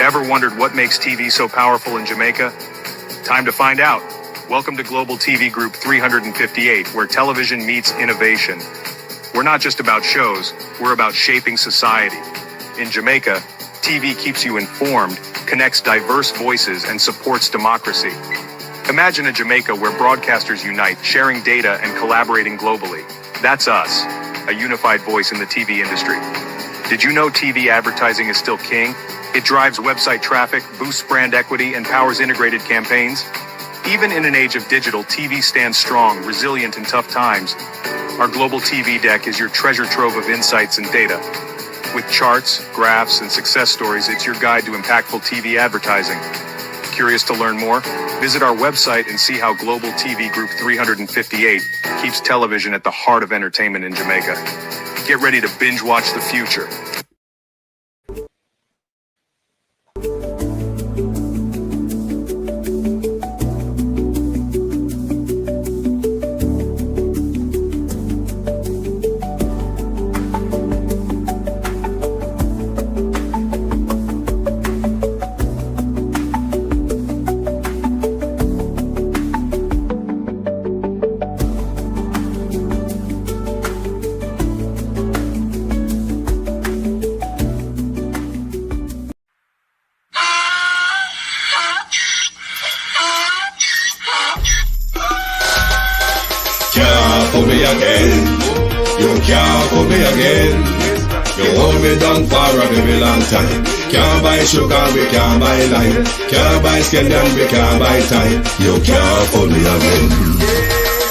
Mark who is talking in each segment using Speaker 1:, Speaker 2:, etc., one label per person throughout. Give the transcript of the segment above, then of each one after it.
Speaker 1: Ever wondered what makes TV so powerful in Jamaica? Time to find out. Welcome to Global TV Group 358, where television meets innovation. We're not just about shows, we're about shaping society. In Jamaica, TV keeps you informed, connects diverse voices, and supports democracy. Imagine a Jamaica where broadcasters unite, sharing data and collaborating globally. That's us, a unified voice in the TV industry. Did you know TV advertising is still king? It drives website traffic, boosts brand equity, and powers integrated campaigns. Even in an age of digital, TV stands strong, resilient in tough times. Our global TV deck is your treasure trove of insights and data. With charts, graphs, and success stories, it's your guide to impactful TV advertising. Curious to learn more? Visit our website and see how Global TV Group 358 keeps television at the heart of entertainment in Jamaica. Get ready to binge watch the future.
Speaker 2: For me again, you can't for me again. You hold me down for a very long time. Can't buy sugar, we can't buy lime. Can't buy scandal, we can't buy time. You can't for me again.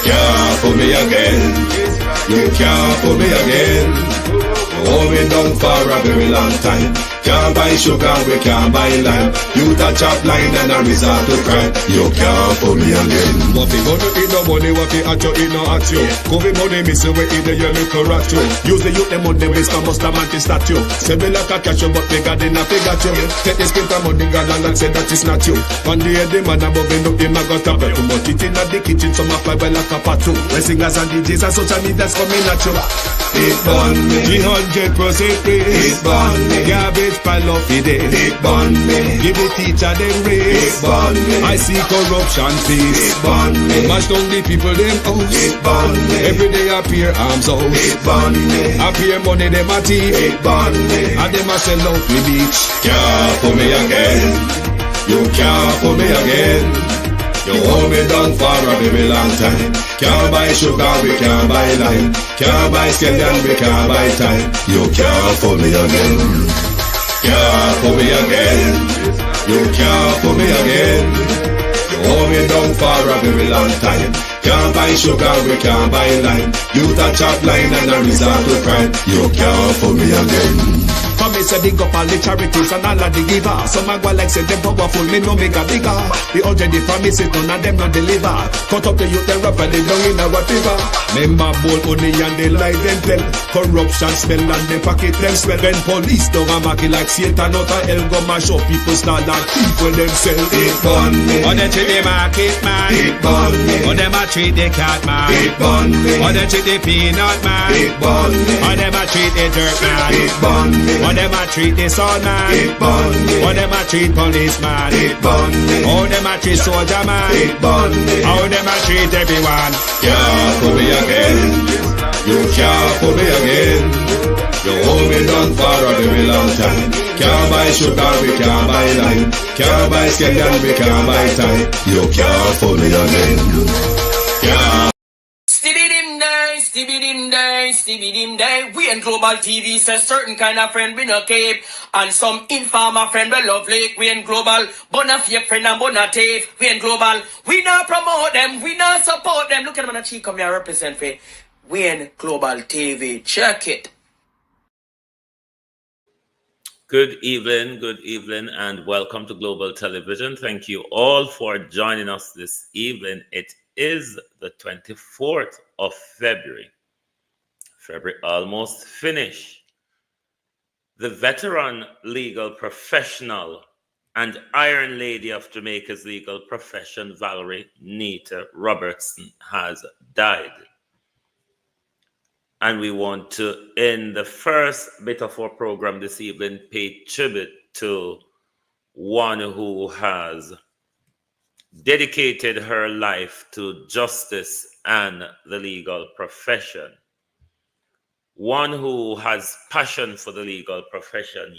Speaker 2: Can't for me again. You can't for me again. You hold me down for a very long time. Can't buy sugar, we can't buy lime. You touch up line and a resort to crime. You can't for me again.
Speaker 3: What fi gonna eat no money, what fi at you, eat no at you. Covid money, miss away in the year, look at you. Use the youth, the money, waste and must have man statue. Say me like a catch you, but they got enough, they got you. Take the spit of money, God and say that is not you. One day the man above him, look him, I got a bed. Too much eating at the kitchen, some fly by like a patu. When singers and DJs and social media's coming at you.
Speaker 2: It burn me.
Speaker 3: 300% free.
Speaker 2: It burn me.
Speaker 3: Garbage pile up the day.
Speaker 2: It burn me.
Speaker 3: Give the teacher them raise.
Speaker 2: It burn me.
Speaker 3: I see corruption peace.
Speaker 2: It burn me.
Speaker 3: Mash down the people them house.
Speaker 2: It burn me.
Speaker 3: Every day appear arms out.
Speaker 2: It burn me.
Speaker 3: Appear money them a thief.
Speaker 2: It burn me.
Speaker 3: And them a sell out the beach.
Speaker 2: Can't for me again. You can't for me again. You hold me down for a very long time. Can't buy sugar, we can't buy lime. Can't buy scandal, we can't buy time. You can't for me again. Can't for me again. You can't for me again. You hold me down for a very long time. Can't buy sugar, we can't buy lime. You touch up line and a resort to crime. You can't for me again.
Speaker 3: For me say dig up all the charities and all of the givers. Some a go like say them powerful, me no make a bigger. The urgent the promise it none of them not deliver. Cut up the youth, the rap and they down in our river. Member bowl only and they lie them tell. Corruption smell and they pocket them swell. When police don't a market like Satan out of hell go mash up people start like people themselves.
Speaker 2: It burn me.
Speaker 3: Or they treat the market man.
Speaker 2: It burn me.
Speaker 3: Or them a treat the cat man.
Speaker 2: It burn me.
Speaker 3: Or they treat the peanut man.
Speaker 2: It burn me.
Speaker 3: Or them a treat the dirt man.
Speaker 2: It burn me.
Speaker 3: Or them a treat the sun man.
Speaker 2: It burn me.
Speaker 3: Or them a treat policeman.
Speaker 2: It burn me.
Speaker 3: Or them a treat soldier man.
Speaker 2: It burn me.
Speaker 3: Or them a treat everyone.
Speaker 2: Can't for me again. You can't for me again. You hold me down for a very long time. Can't buy sugar, we can't buy lime. Can't buy scandal, we can't buy time. You can't for me again. Can't.
Speaker 4: Stevie dim day. We in Global TV says certain kind of friend we no cape. And some informer friend we love like. We in Global, bona fake friend and bona tape. We in Global, we not promote them, we not support them. Look at them on the cheek, come here represent for. We in Global TV, check it.
Speaker 5: Good evening, and welcome to Global Television. Thank you all for joining us this evening. It is the 24th of February. February almost finished. The veteran legal professional and Iron Lady of Jamaica's legal profession, Kc Neita Robertson, has died. And we want to, in the first bit of our program this evening, pay tribute to one who has dedicated her life to justice and the legal profession, one who has passion for the legal profession.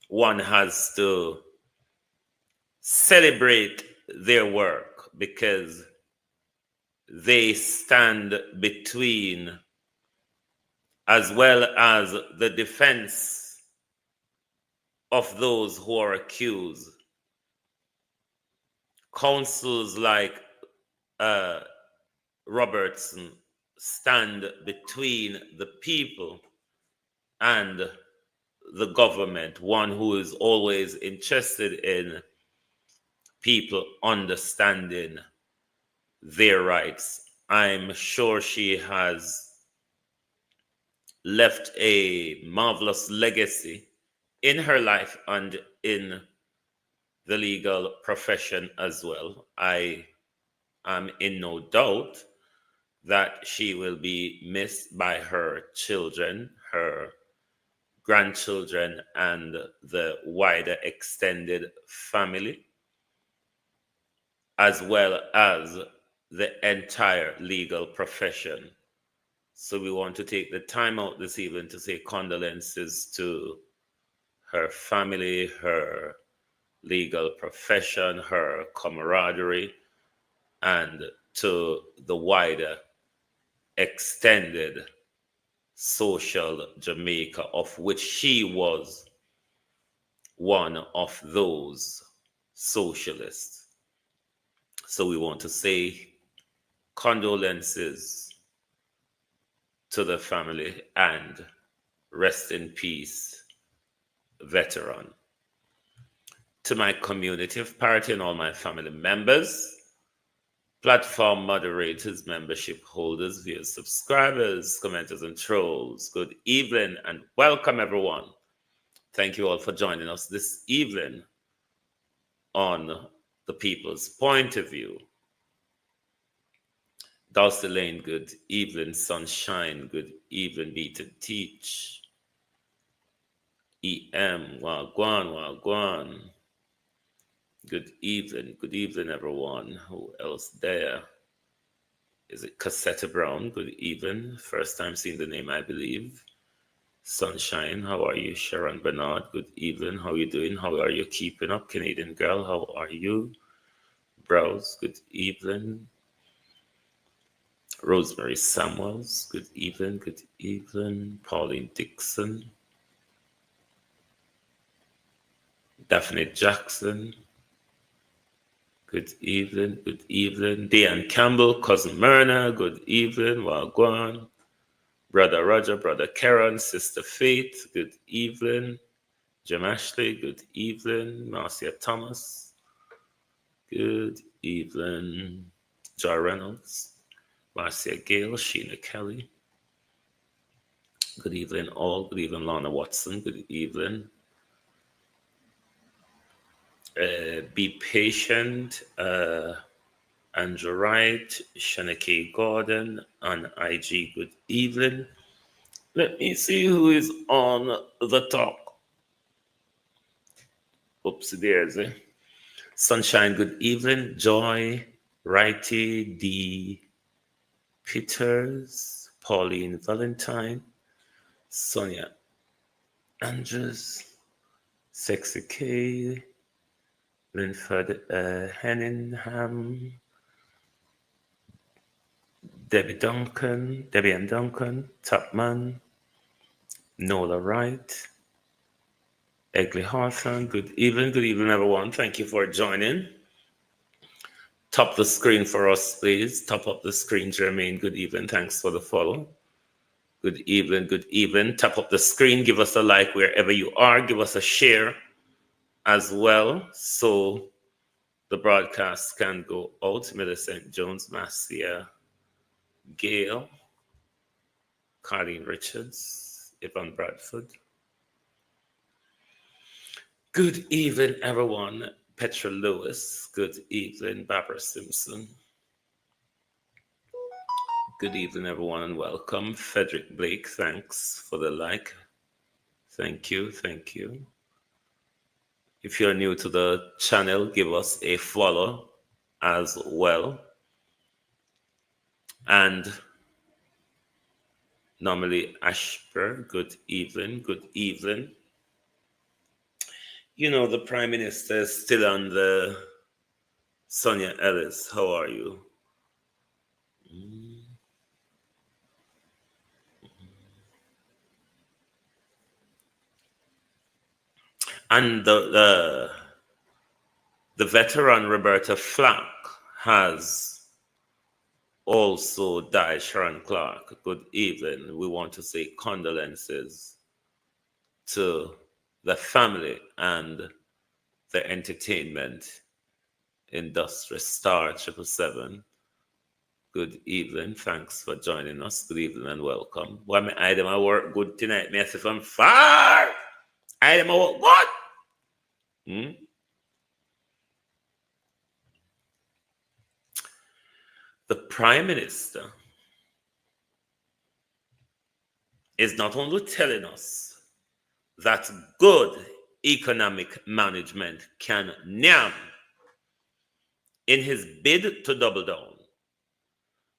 Speaker 5: One has to celebrate their work because they stand between, as well as the defense of those who are accused. Counsels like Robertson stand between the people and the government, one who is always interested in people understanding their rights. I'm sure she has left a marvelous legacy in her life and in the legal profession as well. I am in no doubt that she will be missed by her children, her grandchildren, and the wider extended family, as well as the entire legal profession. So we want to take the time out this evening to say condolences to her family, her legal profession, her camaraderie, and to the wider extended social Jamaica, of which she was one of those socialists. So we want to say condolences to the family and rest in peace, veteran. To my community of party and all my family members, platform moderators, membership holders, viewers, subscribers, commenters, and trolls, good evening and welcome everyone. Thank you all for joining us this evening on The People's Point of View. Dulcie Lane, good evening. Sunshine, good evening. Beat and Teach. EM, Wagwan. Good evening, everyone. Who else there? Is it Cassetta Brown? Good evening. First time seeing the name, I believe. Sunshine, how are you? Sharon Bernard, good evening. How are you doing? How are you keeping up? Canadian girl, how are you? Browse, good evening. Rosemary Samuels, good evening. Pauline Dixon. Daphne Jackson, good evening. Deanne Campbell, Cousin Myrna, good evening. Wagwan. Brother Roger, Brother Karen, Sister Faith, good evening. Jim Ashley, good evening. Marcia Thomas, good evening. Joy Reynolds, Marcia Gale, Sheena Kelly, good evening all. Good evening, Lana Watson, good evening. Be patient. Andrew Wright, Shaneke Gordon on IG, good evening. Let me see who is on the top. Oopsie daisy. Sunshine, good evening. Joy, Righty, D. Peters, Pauline Valentine, Sonia Andrews, Sexy K, Linford Henningham, Debbie Ann Duncan, Topman, Nola Wright, Egley Hawthorne, good evening everyone. Thank you for joining. Top the screen for us, please. Top up the screen, Jermaine. Good evening. Thanks for the follow. Good evening. Top up the screen. Give us a like wherever you are. Give us a share as well, so the broadcast can go out. Millicent Jones, Marcia Gale, Carlene Richards, Yvonne Bradford. Good evening, everyone. Petra Lewis. Good evening, Barbara Simpson. Good evening, everyone, and welcome. Frederick Blake, thanks for the like. Thank you. If you're new to the channel, give us a follow as well. And normally Ashper, good evening, good evening. You know, the Prime Minister is still on the Sonia Ellis. How are you? And the veteran Roberta Flack has also died. Sharon Clark, good evening. We want to say condolences to the family and the entertainment industry. Star 777. Good evening. Thanks for joining us. Good evening and welcome. Why me I dem a work good tonight? Me I say from far. I dem a work what? The Prime Minister is not only telling us that good economic management can nyam in his bid to double down.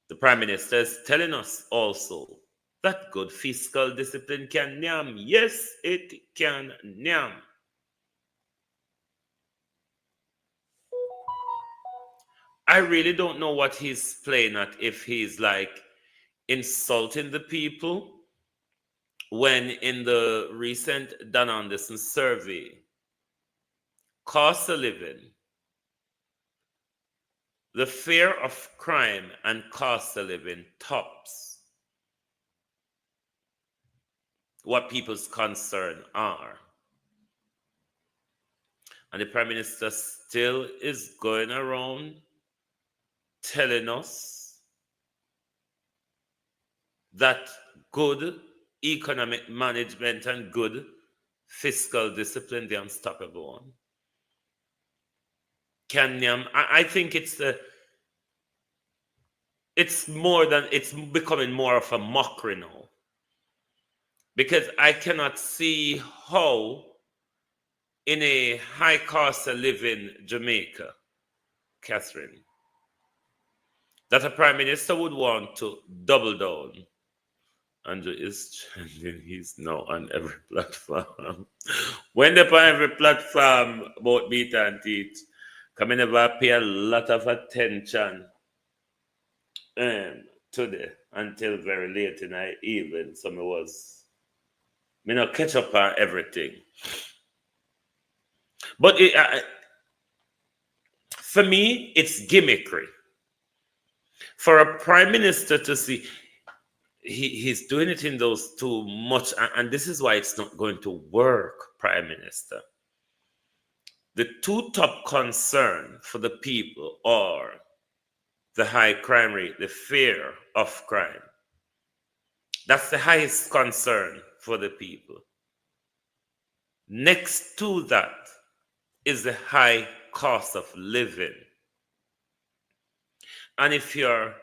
Speaker 5: The Prime Minister is telling us also that good fiscal discipline can nyam. Yes, it can nyam. I really don't know what he's playing at, if he's like insulting the people, when in the recent Dan Anderson survey, cost of living, the fear of crime and cost of living tops what people's concern are. And the Prime Minister still is going around telling us that good economic management and good fiscal discipline, the unstoppable one, I think it's becoming more of a mockery now, because I cannot see how in a high cost of living Jamaica, Catherine, that a Prime Minister would want to double down. Andrew is trending. He's now on every platform. When they're on every platform about meat and teeth, come in never pay a lot of attention today until very late in the evening. So me not catch up on everything. But for me, it's gimmickry. For a Prime Minister to see, he's doing it in those too much, and this is why it's not going to work, Prime Minister. The two top concern for the people are the high crime rate, the fear of crime. That's the highest concern for the people. Next to that is the high cost of living. And if you're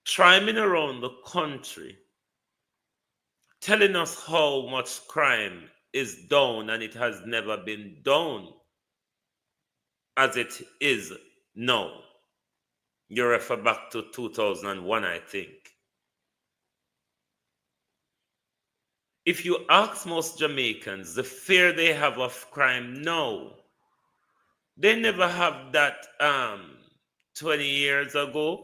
Speaker 5: triming around the country, telling us how much crime is down, and it has never been down as it is now. You refer back to 2001, I think. If you ask most Jamaicans the fear they have of crime now, they never have that 20 years ago.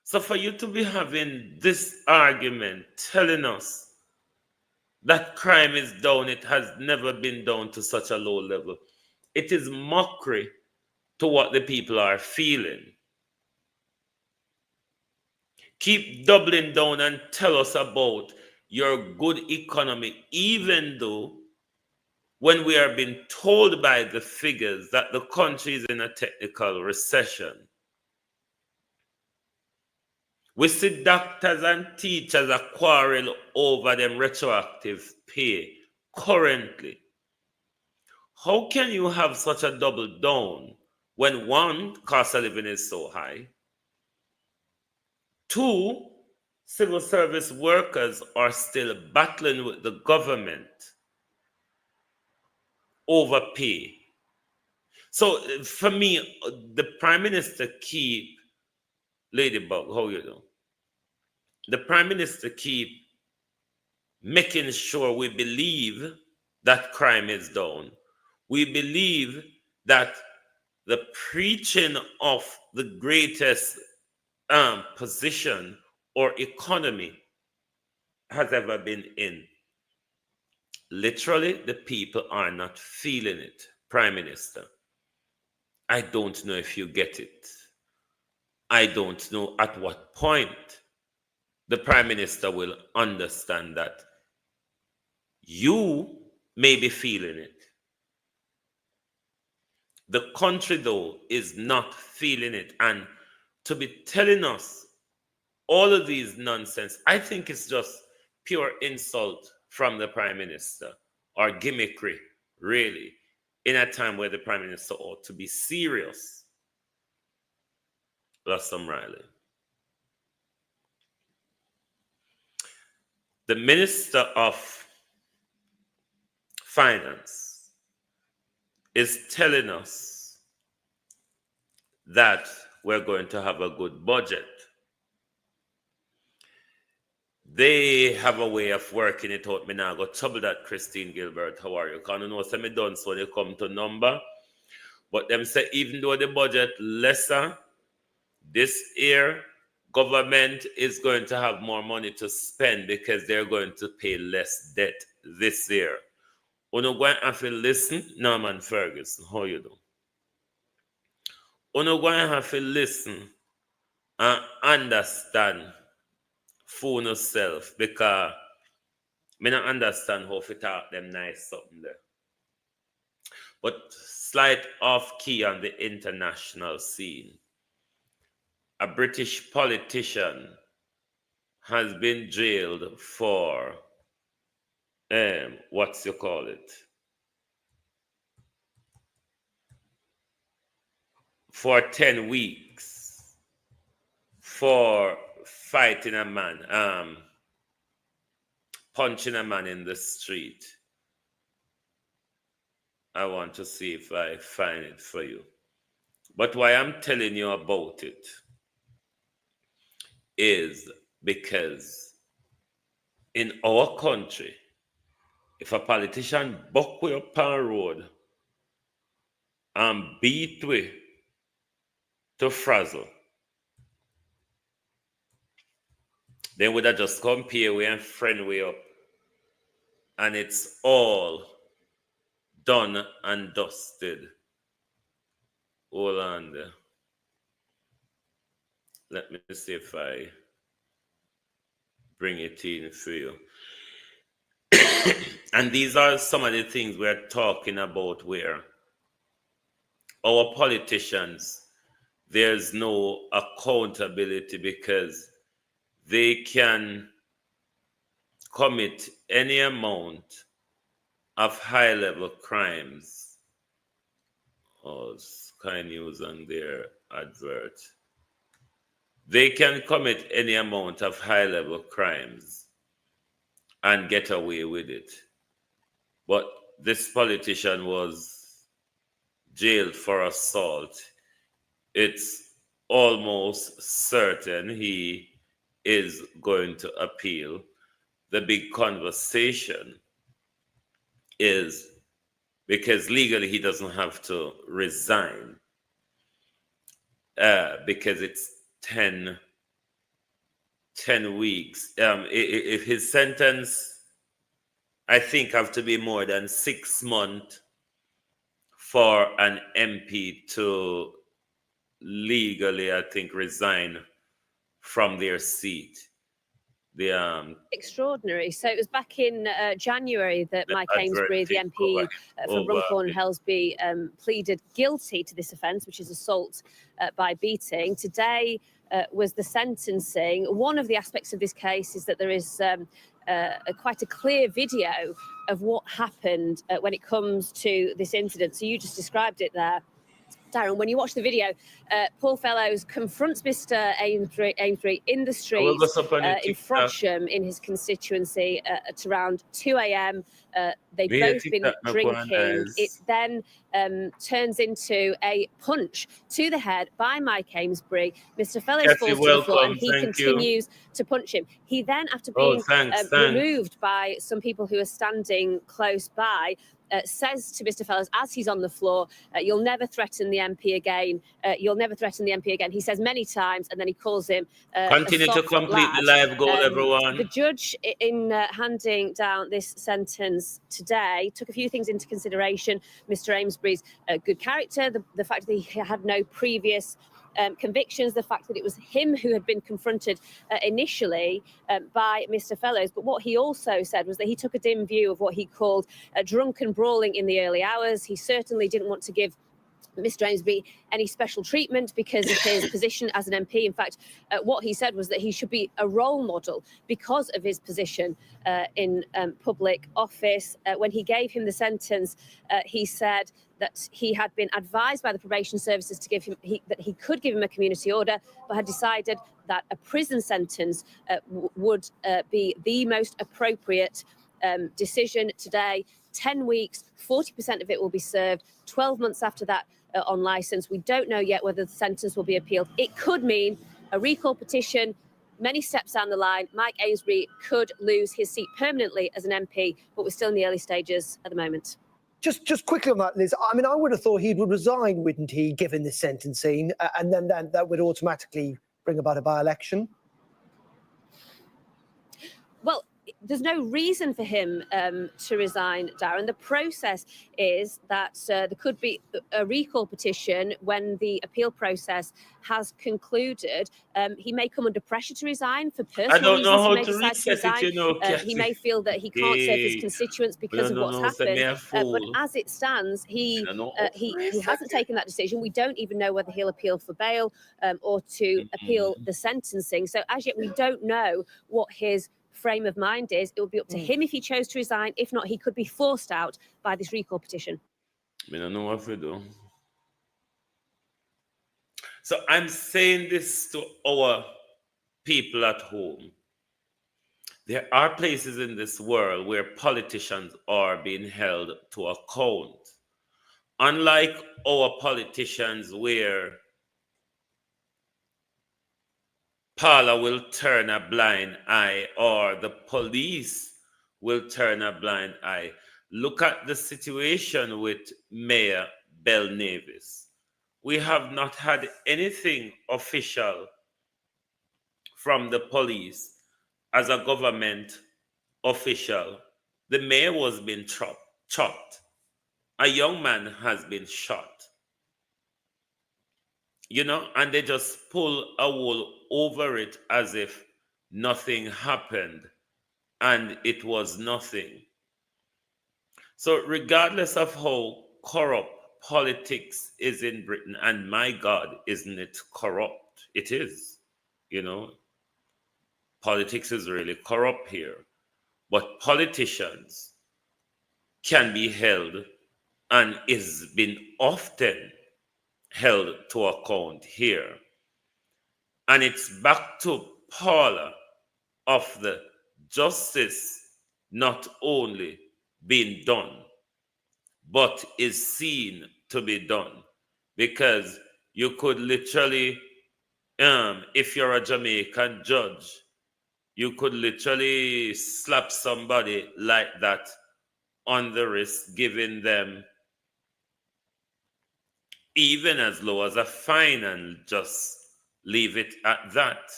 Speaker 5: So for you to be having this argument telling us that crime is down, it has never been down to such a low level, it is mockery to what the people are feeling. Keep doubling down and tell us about your good economy, even though when we are being told by the figures that the country is in a technical recession. We see doctors and teachers are quarrel over them retroactive pay currently. How can you have such a double down when one, cost of living is so high? Two, civil service workers are still battling with the government overpay. So for me, the Prime Minister keep, Ladybug, how you do? The Prime Minister keep making sure we believe that crime is down. We believe that the preaching of the greatest position or economy has ever been in. Literally, the people are not feeling it, Prime Minister. I don't know if you get it. I don't know at what point the Prime Minister will understand that you may be feeling it. The country, though, is not feeling it. And to be telling us all of these nonsense, I think it's just pure insult from the Prime Minister, or gimmickry, really, in a time where the Prime Minister ought to be serious. Blossom Riley. The Minister of Finance is telling us that we're going to have a good budget. They have a way of working it out. Me now go trouble that, Christine Gilbert. How are you? Because I know some me done so they come to number. But them say even though the budget lesser, this year government is going to have more money to spend because they're going to pay less debt this year. Uno going to have to listen, Norman Ferguson. How you do? Uno going to have to listen and understand for yourself, because me not understand how to talk them nice something there. But slight off key on the international scene. A British politician has been jailed for what's you call it? For 10 weeks for fighting a man, punching a man in the street. I want to see if I find it for you. But why I'm telling you about it is because in our country, if a politician buck way up on the road and beat way to frazzle, then would have just come here way and friend way up, and it's all done and dusted. Hold on there. Let me see if I bring it in for you. And these are some of the things we're talking about where our politicians, there's no accountability because they can commit any amount of high-level crimes. Oh, Sky News on their advert. They can commit any amount of high-level crimes and get away with it. But this politician was jailed for assault. It's almost certain he is going to appeal. The big conversation is because legally he doesn't have to resign because it's 10 weeks. If his sentence, I think, have to be more than 6 months for an MP to legally, I think, resign from their seat.
Speaker 6: Extraordinary. So it was back in January that Mike Amesbury, the MP for Runcorn and Helsby, pleaded guilty to this offence, which is assault by beating. Today was the sentencing. One of the aspects of this case is that there is quite a clear video of what happened when it comes to this incident. So you just described it there. Darren, when you watch the video, Paul Fellows confronts Mr. Amesbury in the street in Frodsham in his constituency at around 2 a.m. They've both been drinking. It then turns into a punch to the head by Mike Amesbury. Mr. Fellows falls to the floor and he continues to punch him. He then, after being removed by some people who are standing close by, says to Mr. Fellows as he's on the floor, "You'll never threaten the MP again. You'll never threaten the MP again." He says many times, and then he calls him
Speaker 5: continue to complete the live goal, everyone.
Speaker 6: The judge, in handing down this sentence today, took a few things into consideration. Mr. Amesbury's good character, the fact that he had no previous convictions, the fact that it was him who had been confronted initially by Mr. Fellows. But what he also said was that he took a dim view of what he called drunken brawling in the early hours. He certainly didn't want to give Mr. Amesbury any special treatment because of his position as an MP. In fact, what he said was that he should be a role model because of his position in public office. When he gave him the sentence, he said that he had been advised by the probation services to give him that he could give him a community order, but had decided that a prison sentence would be the most appropriate decision today. 10 weeks, 40% of it will be served, 12 months after that on licence. We don't know yet whether the sentence will be appealed. It could mean a recall petition. Many steps down the line, Mike Amesbury could lose his seat permanently as an MP, but we're still in the early stages at the moment.
Speaker 7: Just quickly on that, Liz, I mean, I would have thought he would resign, wouldn't he, given this sentencing, and then that would automatically bring about a by-election?
Speaker 6: Well, there's no reason for him to resign, Darren. The process is that there could be a recall petition when the appeal process has concluded. He may come under pressure to resign for personal reasons. I don't know how to reset it, he may feel that he can't serve his constituents because of what's happened. But as it stands, he hasn't taken that decision. We don't even know whether he'll appeal for bail or to appeal the sentencing. So as yet, we don't know what his frame of mind is. It would be up to him if he chose to resign. If not, he could be forced out by this recall petition.
Speaker 5: I don't know what to do. So I'm saying this to our people at home. There are places in this world where politicians are being held to account. Unlike our politicians where Parler will turn a blind eye or the police will turn a blind eye. Look at the situation with Mayor Bell Nevis. We have not had anything official from the police as a government official. The mayor was being chopped. A young man has been shot. You know, and they just pull a wool over it as if nothing happened and it was nothing. So regardless of how corrupt politics is in Britain, and my God, isn't it corrupt? It is, you know. Politics is really corrupt here. But politicians can be held and is been often held to account here. And it's back to Paula of the justice not only being done, but is seen to be done. Because you could literally, if you're a Jamaican judge, you could literally slap somebody like that on the wrist, giving them even as low as a fine and just leave it at that.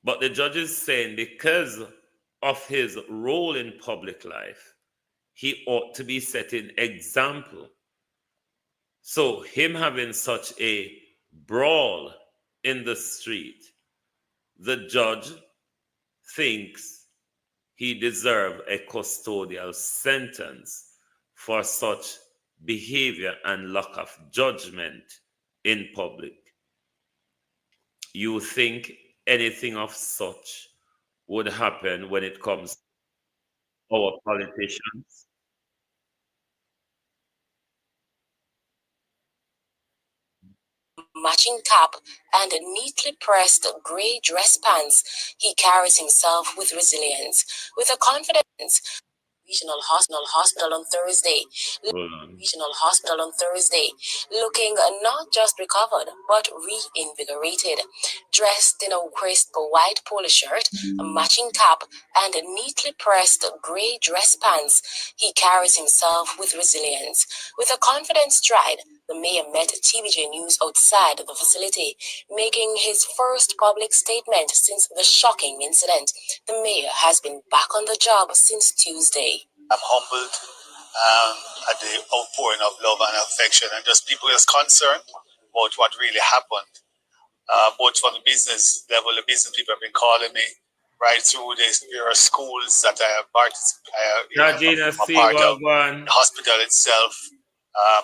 Speaker 5: But the judge is saying because of his role in public life, he ought to be setting example. So him having such a brawl in the street, the judge thinks he deserves a custodial sentence for such behavior and lack of judgment in public. You think anything of such would happen when it comes to our politicians?
Speaker 8: matching cap, and neatly pressed grey dress pants, he carries himself with resilience, with a confidence. Regional hospital on Thursday. Regional hospital on Thursday, looking not just recovered but reinvigorated, dressed in a crisp white polo shirt, a matching cap, and neatly pressed grey dress pants. He carries himself with resilience, with a confident stride. The mayor met TVJ News outside the facility, making his first public statement since the shocking incident. The mayor has been back on the job since Tuesday.
Speaker 9: I'm humbled at the outpouring of love and affection, and just people is concerned about what really happened. Both from the business level, the business people have been calling me right through this. There are schools that I have participated in, part of the hospital itself.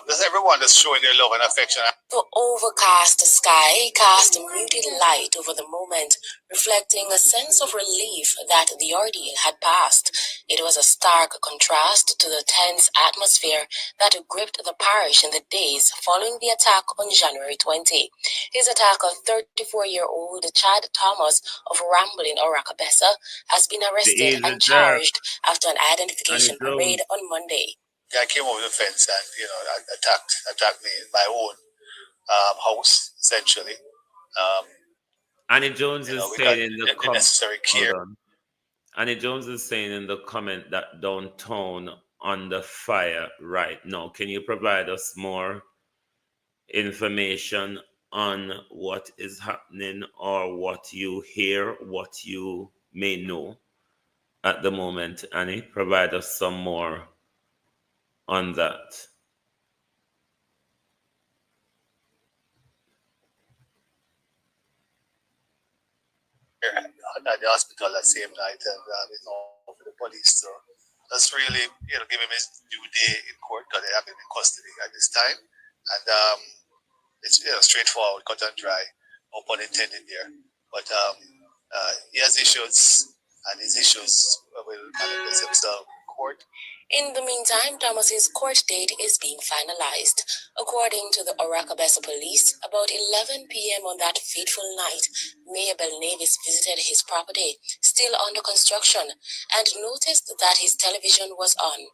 Speaker 9: There's everyone that's showing their love and affection.
Speaker 8: The overcast sky cast a muted light over the moment, reflecting a sense of relief that the ordeal had passed. It was a stark contrast to the tense atmosphere that gripped the parish in the days following the attack on January 20. His attack of 34-year-old Chad Thomas of Ramble in Orakabessa has been arrested and charged after an identification parade on Monday.
Speaker 9: I came over the fence and attacked me in my own house, essentially.
Speaker 5: Annie Jones is saying in the
Speaker 9: necessary care.
Speaker 5: Annie Jones is saying in the comment that downtown under fire right now. Can you provide us more information on what is happening or what you hear, what you may know at the moment? Annie, provide us some more on that.
Speaker 9: At the hospital that same night, and for the police to just really, give him his due day in court because they have him in custody at this time, and it's straightforward, cut and dry, no pun intended there. But he has issues, and his issues will manifest themselves in court.
Speaker 8: In the meantime, Thomas's court date is being finalized. According to the Orakabessa police, about 11 p.m. on that fateful night, Mayor Belnavis visited his property, still under construction, and noticed that his television was on.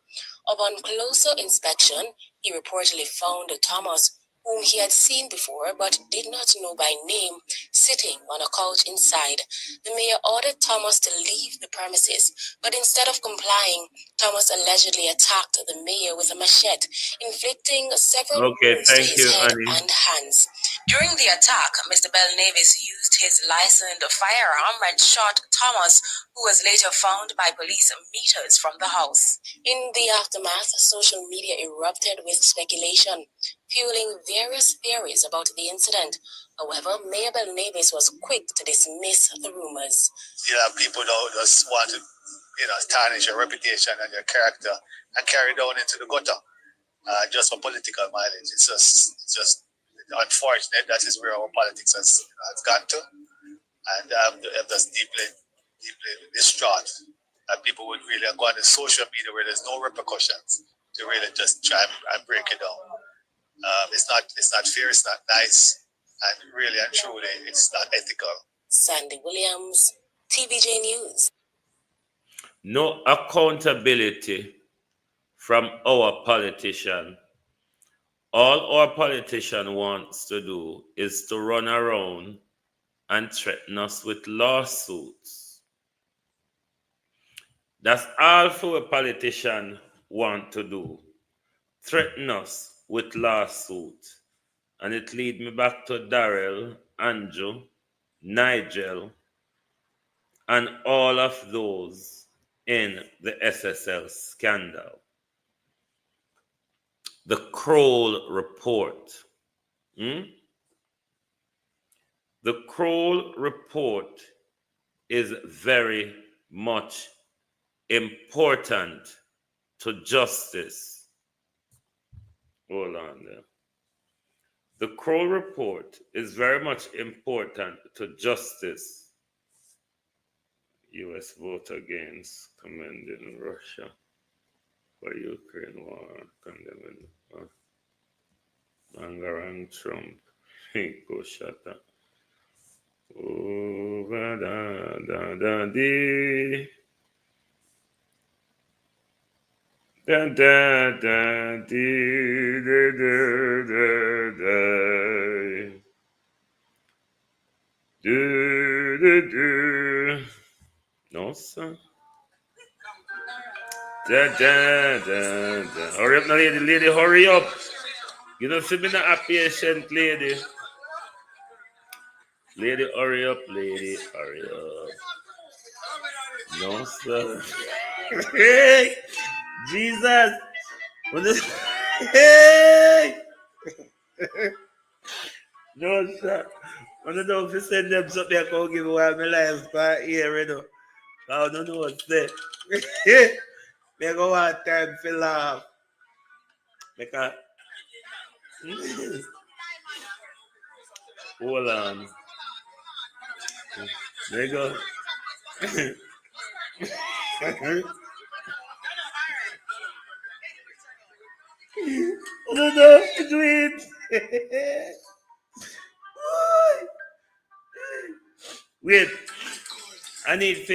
Speaker 8: Upon closer inspection, he reportedly found Thomas, whom he had seen before but did not know by name, sitting on a couch inside. The mayor ordered Thomas to leave the premises, but instead of complying, Thomas allegedly attacked the mayor with a machete, inflicting several wounds to his head and hands. During the attack, Mr. Belnavis used his licensed firearm and shot Thomas, who was later found by police meters from the house. In the aftermath, social media erupted with speculation, fueling various theories about the incident. However, Mayor Belnavis was quick to dismiss the rumors.
Speaker 9: People don't just want to, tarnish your reputation and your character and carry down into the gutter just for political mileage. It's just unfortunate. That is where our politics has gone to, and I'm just deeply distraught that people would really go on the social media where there's no repercussions to really just try and break it down. It's not fair, it's not nice, and really and truly, it's not ethical.
Speaker 8: Sandy Williams, TVJ News.
Speaker 5: No accountability from our politician. All our politician wants to do is to run around and threaten us with lawsuits. That's all for a politician want to do. Threaten us with lawsuits. And it leads me back to Darrell, Andrew, Nigel, and all of those in the SSL scandal. The Kroll report. The Kroll report is very much important to justice. Hold on there. The Kroll report is very much important to justice. U.S. vote against commending Russia for Ukraine war, condemning Anger and Trump. Go shut up. Over da dee. Da da da dee da. Do. No, sir. Da. Hurry up, now, lady, hurry up. You don't see me not a patient lady. Lady, hurry up, lady, hurry up. No, sir. Hey, Jesus. Hey. No, sir. I don't know if you send them something, I can't give away my life for here, you know. I don't know what's there. They go one time for laugh. Because hold on. There you go. I don't know if to do it. Wait. I need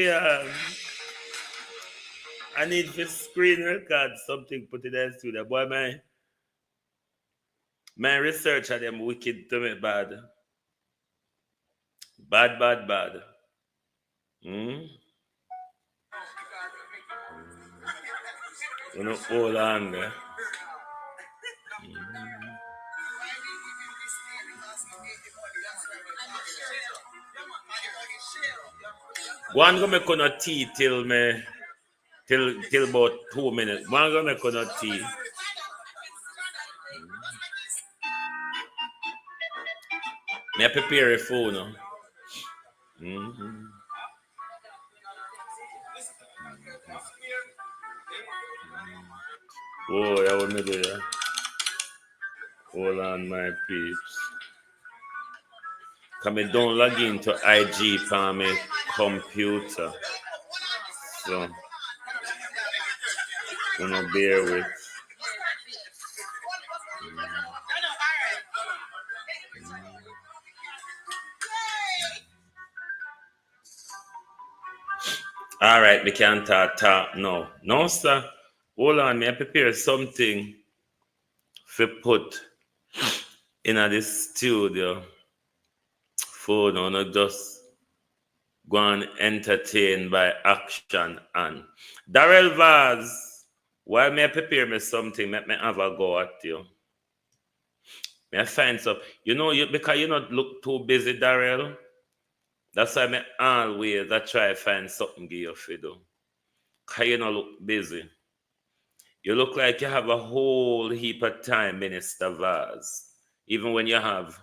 Speaker 5: to screen record something put in the studio. Boy, my research of them wicked to me bad. Bad. You know, hold on there. One go make on tea till about 2 minutes. One go make on tea. Me prepare a phone. Oh, I want to do that. Hold on, my peeps. Because I don't log into IG from my computer. So, I'm going to bear with. All right, we can't talk now. No, sir. Hold on, I prepare something for put in the studio. For not just go and entertain by action and Darrell Vaz, while me prepare me something, let me have a go at you. May I find some, because you not look too busy, Darrell. That's why I always try to find something give you for do. Because you not look busy. You look like you have a whole heap of time, Minister Vaz. Even when you have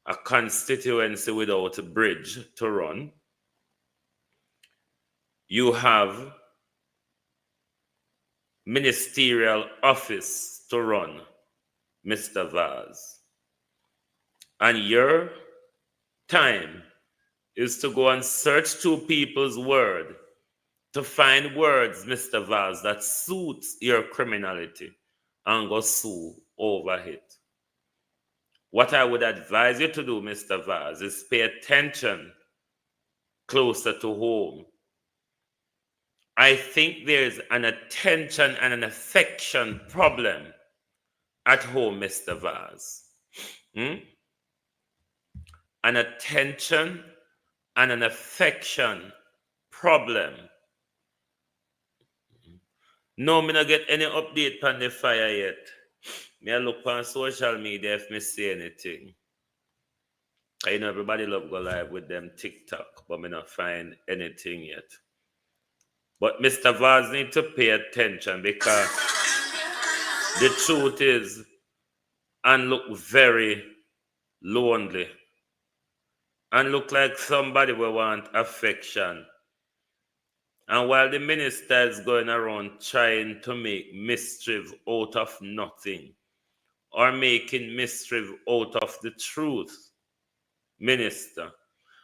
Speaker 5: a constituency without a bridge to run. You have ministerial office to run, Mr. Vaz. And your time is to go and search through people's word to find words, Mr. Vaz, that suits your criminality and go sue over it. What I would advise you to do, Mr. Vaz, is pay attention closer to home. I think there's an attention and an affection problem at home, Mr. Vaz. An attention and an affection problem. No, me not get any update on the fire yet. Me I look on social media if me see anything. I know everybody love go live with them TikTok, but me not find anything yet. But Mr. Vaz need to pay attention because the truth is, and look very lonely. And look like somebody will want affection. And while the minister is going around trying to make mischief out of nothing, or making mischief out of the truth, minister,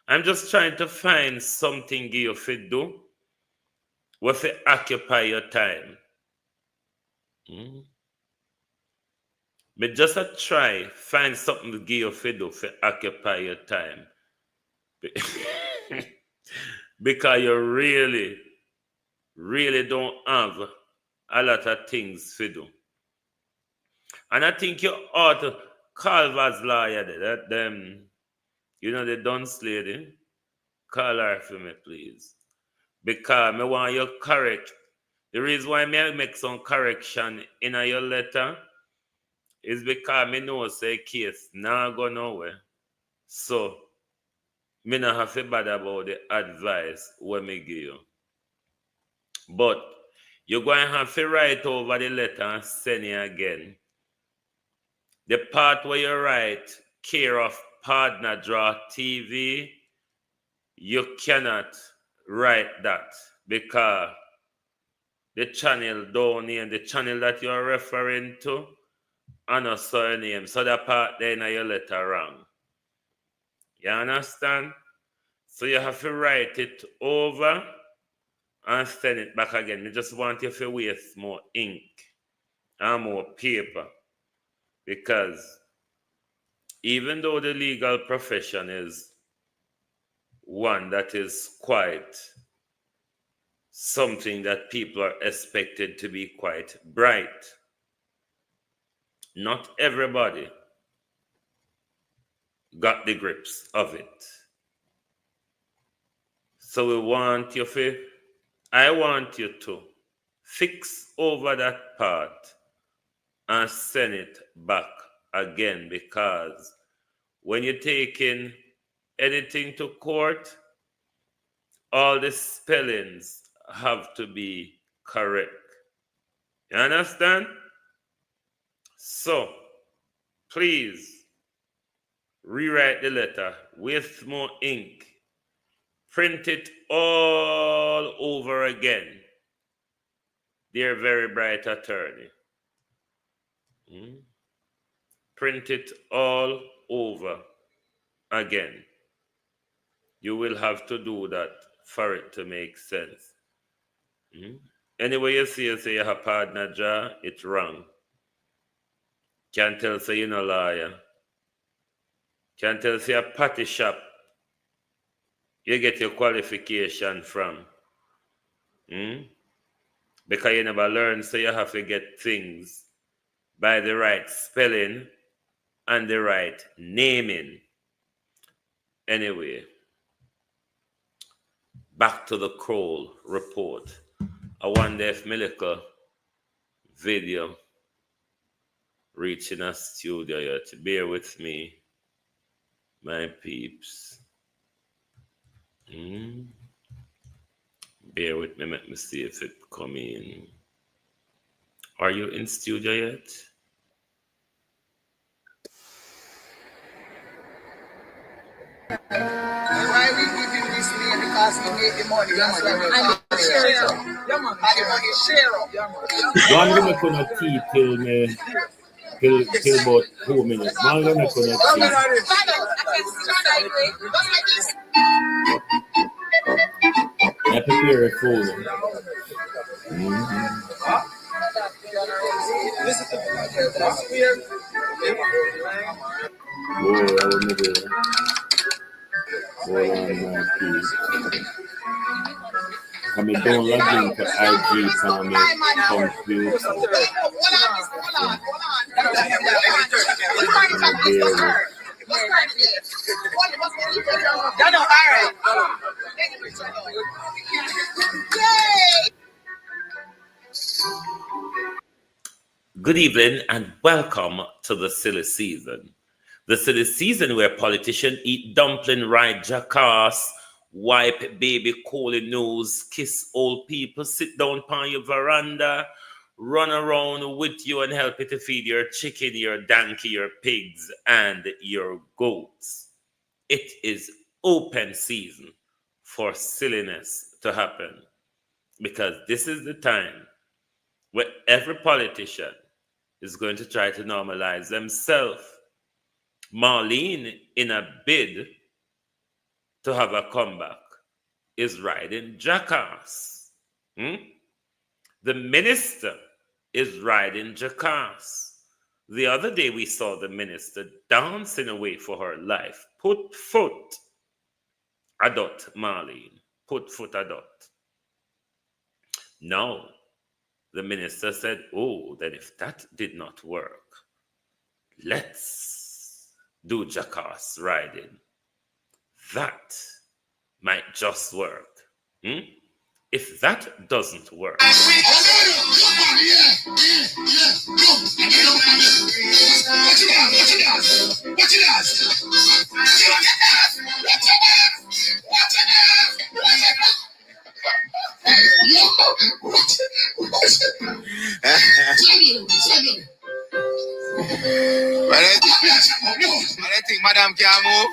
Speaker 5: I'm just trying to find something you fit do what occupy your time. But just a try, find something to give you to occupy your time. Because you really don't have a lot of things to do. And I think you ought to call Vaz lawyer, that them, the Dunce lady, call her for me, please. Because I want you correct. The reason why I make some correction in your letter is because I know say case now go nowhere. So me not have to bad about the advice when me give you. But you're going to have to write over the letter and send it again. The part where you write care of Partner Draw TV, you cannot write that because the channel down here, the channel that you're referring to, and a surname. So that part there in your letter wrong. You understand? So you have to write it over and send it back again. I just want you to waste more ink and more paper. Because even though the legal profession is one that is quite something that people are expected to be quite bright, not everybody got the grips of it. So I want you to fix over that part and send it back again, because when you're taking anything to court, all the spellings have to be correct. You understand? So, please rewrite the letter with more ink. Print it all over again. Dear very bright attorney. Print it all over again. You will have to do that for it to make sense. Anyway, you say you have partner draw, it's wrong. Can't tell say you're no lawyer. Can't tell say a patty shop you get your qualification from. Because you never learn, so you have to get things by the right spelling and the right naming. Anyway, back to the Kroll report. I wonder if my little video reaching a studio yet. Bear with me, my peeps. Bear with me, let me see if it come in. Are you in studio yet?
Speaker 10: Why we give him this name? Because he made the money. That's why we share it. And the money share.
Speaker 5: One minute gonna tea till about 2 minutes. One minute gonna tea. I prepare a food. Coming down log into IG for me confused. Good evening and welcome to the silly season. The silly season where politicians eat dumpling, ride jackass, wipe baby calling nose, kiss old people, sit down on your veranda, run around with you and help you to feed your chicken, your donkey, your pigs, and your goats. It is open season for silliness to happen, because this is the time where every politician is going to try to normalize themselves. Marlene, in a bid to have a comeback, is riding jackass. The minister is riding jackass. The other day we saw the minister dancing away for her life. Put foot a dot, Marlene. Put foot a dot. No. The minister said, oh, then if that did not work, let's do jackass riding. That might just work. If that doesn't work,
Speaker 10: I think Madam can move.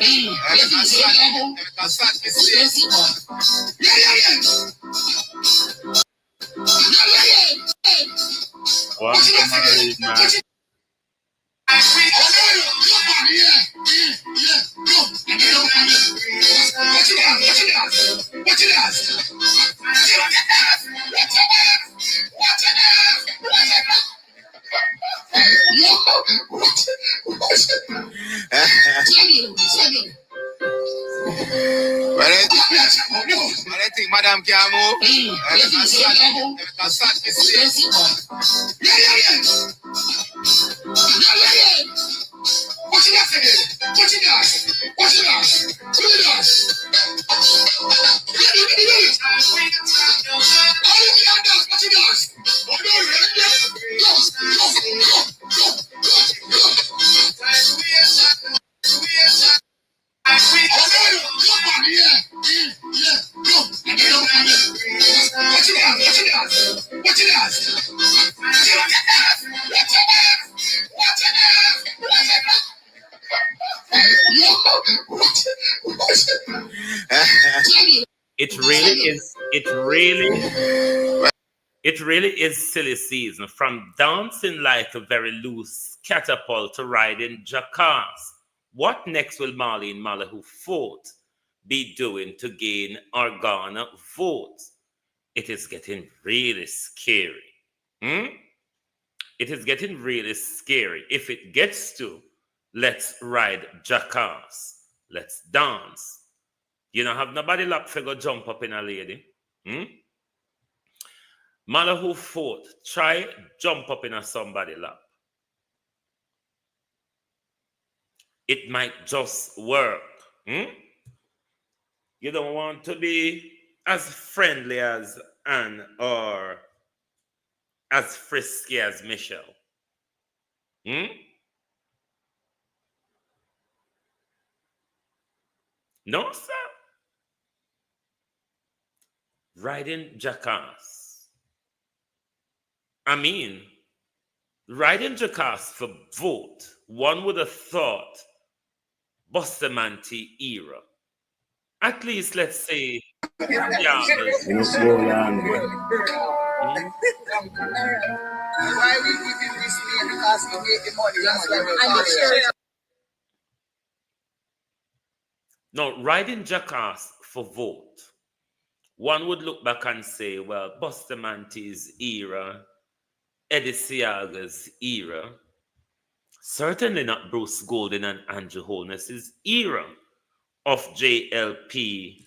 Speaker 10: I think Madam can move.
Speaker 5: It really is silly season, from dancing like a very loose catapult to riding jackass. What next will Marlene Malahoo Fort be doing to gain or garner votes? It is getting really scary. It is getting really scary. If it gets to, let's ride jackass, let's dance. You don't have nobody lap figure jump up in a lady. Malahoo Fort, try jump up in a somebody lap. It might just work. You don't want to be as friendly as Anne or as frisky as Michelle. No, sir. Riding jackass. I mean, riding jackass for vote, one would have thought Bustamante era. At least, let's say, yeah. No, riding jackass for vote, one would look back and say, well, Bustamante's era, Eddie Seaga's era, certainly not Bruce Golden and Andrew Holness's era of JLP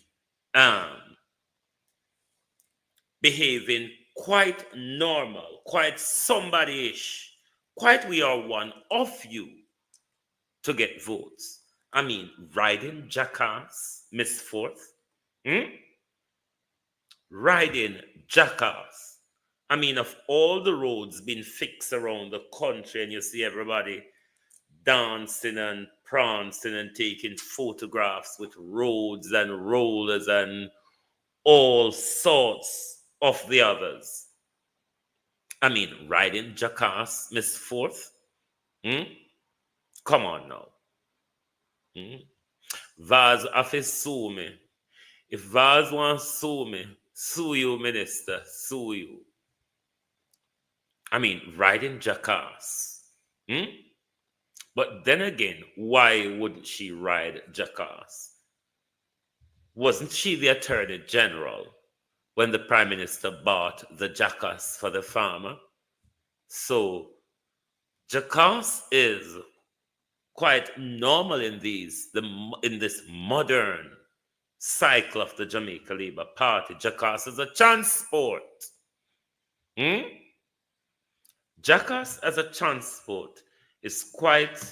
Speaker 5: behaving quite normal, quite somebody-ish, quite we are one of you to get votes. I mean, riding jackass, Miss Forth. Riding jackass. I mean, of all the roads being fixed around the country, and you see everybody dancing and prancing and taking photographs with roads and rollers and all sorts of the others. I mean, riding jackass, Miss Forth. Come on now. Vaz have sue me. If Vaz wants to sue me, sue you, minister, sue you. I mean, riding jackass. But then again, why wouldn't she ride jackass? Wasn't she the Attorney General when the Prime Minister bought the jackass for the farmer? So Jackass is quite normal in this modern cycle of the Jamaica Labour Party. Jackass is a chance sport. Jackass as a chance sport is quite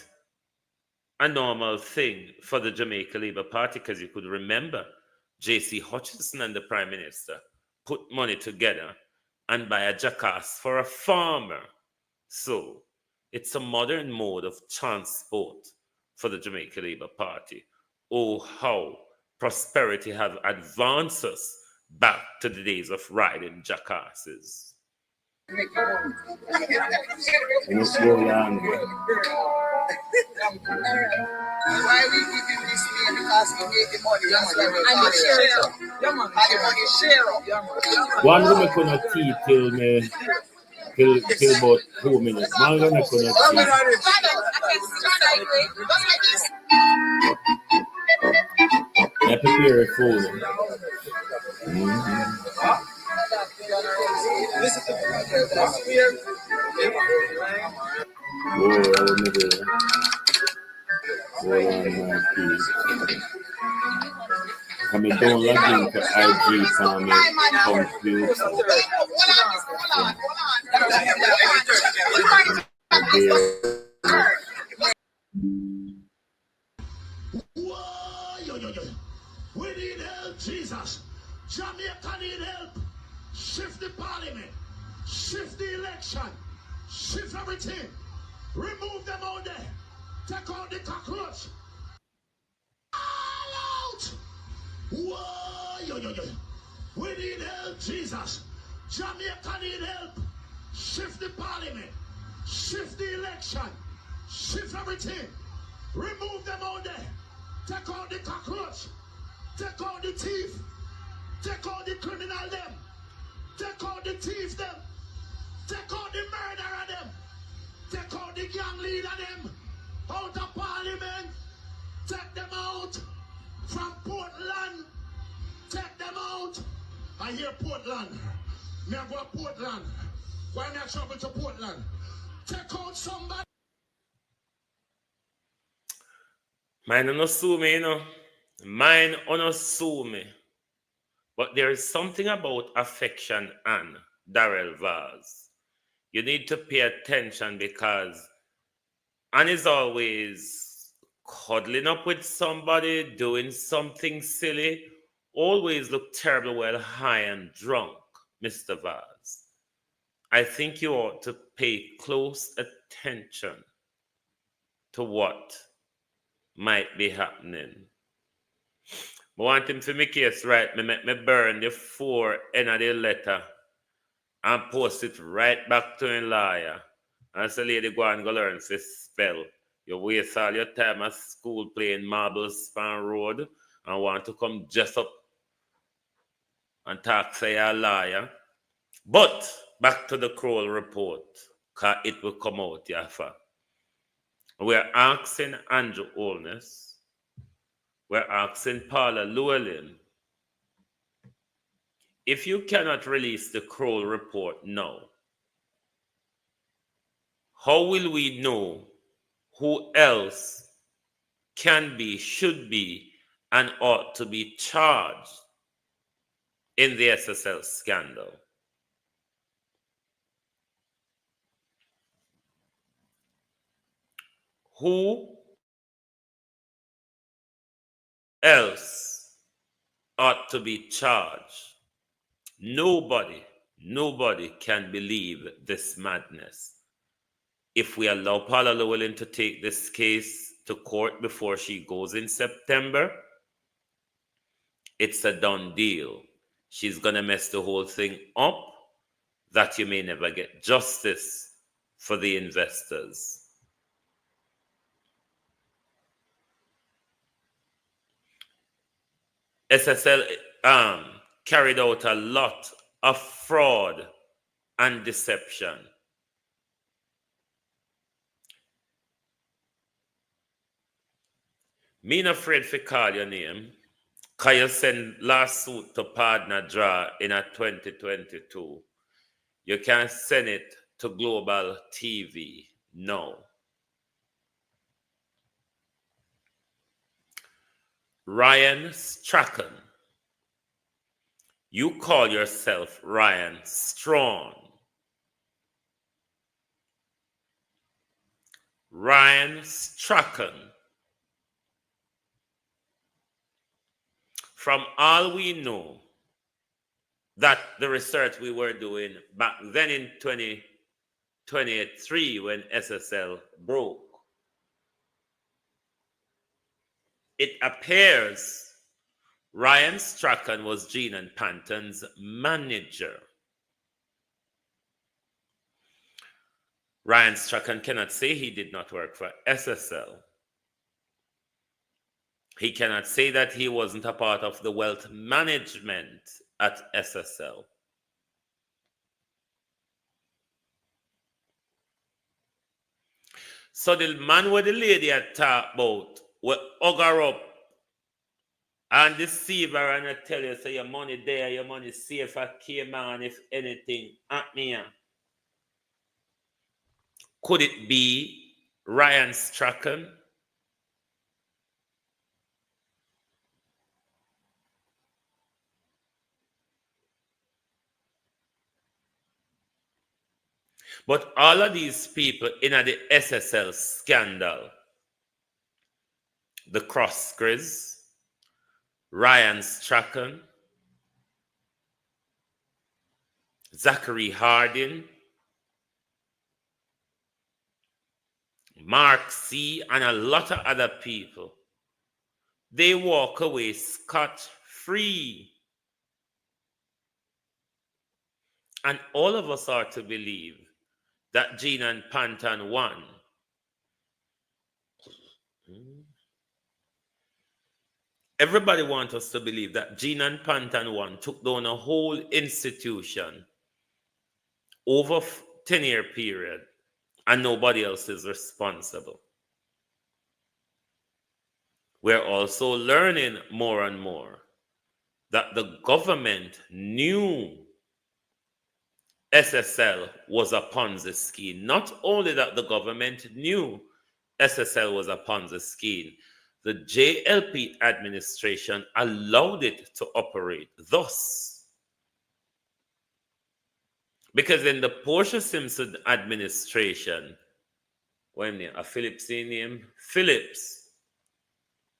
Speaker 5: a normal thing for the Jamaica Labour Party, because you could remember J.C. Hutchinson and the Prime Minister put money together and buy a jackass for a farmer. So it's a modern mode of transport for the Jamaica Labour Party. Oh, how prosperity have advanced us back to the days of riding jackasses.
Speaker 10: Why we give him this name? Because he made the money. That's why we call share. And the money share.
Speaker 11: One woman couldn't tea till about 2 minutes. Man gonna couldn't tea. I prepare a food. I don't log into IG from my computer.
Speaker 3: We need help, Jesus. Jamaica need help. Shift the parliament. Shift the election. Shift everything. Remove them out there. Take out the cockroach. All out. Whoa, we need help, Jesus. Jamaica need help. Shift the parliament. Shift the election. Shift everything. Remove them out there. Take out the cockroach. Take out the thief. Take out the criminal them. Take out the thief them. Take out the murderer them. Take out the gang leader them. Out of parliament. Take them out. From Portland. Take them out. I hear Portland. Me I go to Portland. Why not travel to Portland? Take out somebody.
Speaker 5: Mine on sue me, you know. Mine on sue me. But there is something about affection and Darrell Vaz. You need to pay attention, because Anne is always cuddling up with somebody, doing something silly, always look terrible while high and drunk, Mr. Vaz. I think you ought to pay close attention to what might be happening. I want him to make case right. Me make me burn the 4 end of the letter and post it right back to him lawyer. And say, lady, go and go learn to spell. You waste all your time at school playing marbles span road and want to come dress up and talk say you're a lawyer. But back to the Kroll report, because it will come out, Yafa. We're asking Andrew Holness. We're asking Paula Llewellyn, if you cannot release the Kroll report now, how will we know who else can be, should be, and ought to be charged in the SSL scandal? Who else ought to be charged? Nobody can believe this madness. If we allow Paula Llewellyn to take this case to court before she goes in September, it's a done deal. She's going to mess the whole thing up, that you may never get justice for the investors. SSL carried out a lot of fraud and deception. Me not afraid to call your name, because you send lawsuit to partner draw in a 2022. You can send it to Global TV. No. Ryan Strachan. You call yourself Ryan Strong. Ryan Strachan. From all we know, that the research we were doing back then in 2023 when SSL broke, it appears Ryan Strachan was Gene and Panton's manager. Ryan Strachan cannot say he did not work for SSL. He cannot say that he wasn't a part of the wealth management at SSL. So the man with the lady had talked about will hug her up and deceive her and I tell you, say your money there, your money safe at Cayman if anything at me. Could it be Ryan Strachan? But all of these people in the SSL scandal, the Crossgriz, Ryan Strachan, Zachary Harding, Mark C., and a lot of other people, they walk away scot-free. And all of us are to believe that Gene and Panton won. Everybody wants us to believe that Gene and Panton won, took down a whole institution over a 10-year period, and nobody else is responsible. We're also learning more and more that the government knew SSL was a Ponzi scheme. Not only that the government knew SSL was a Ponzi scheme, the JLP administration allowed it to operate thus. Because in the Portia Simpson administration, when a Phillips name, Phillips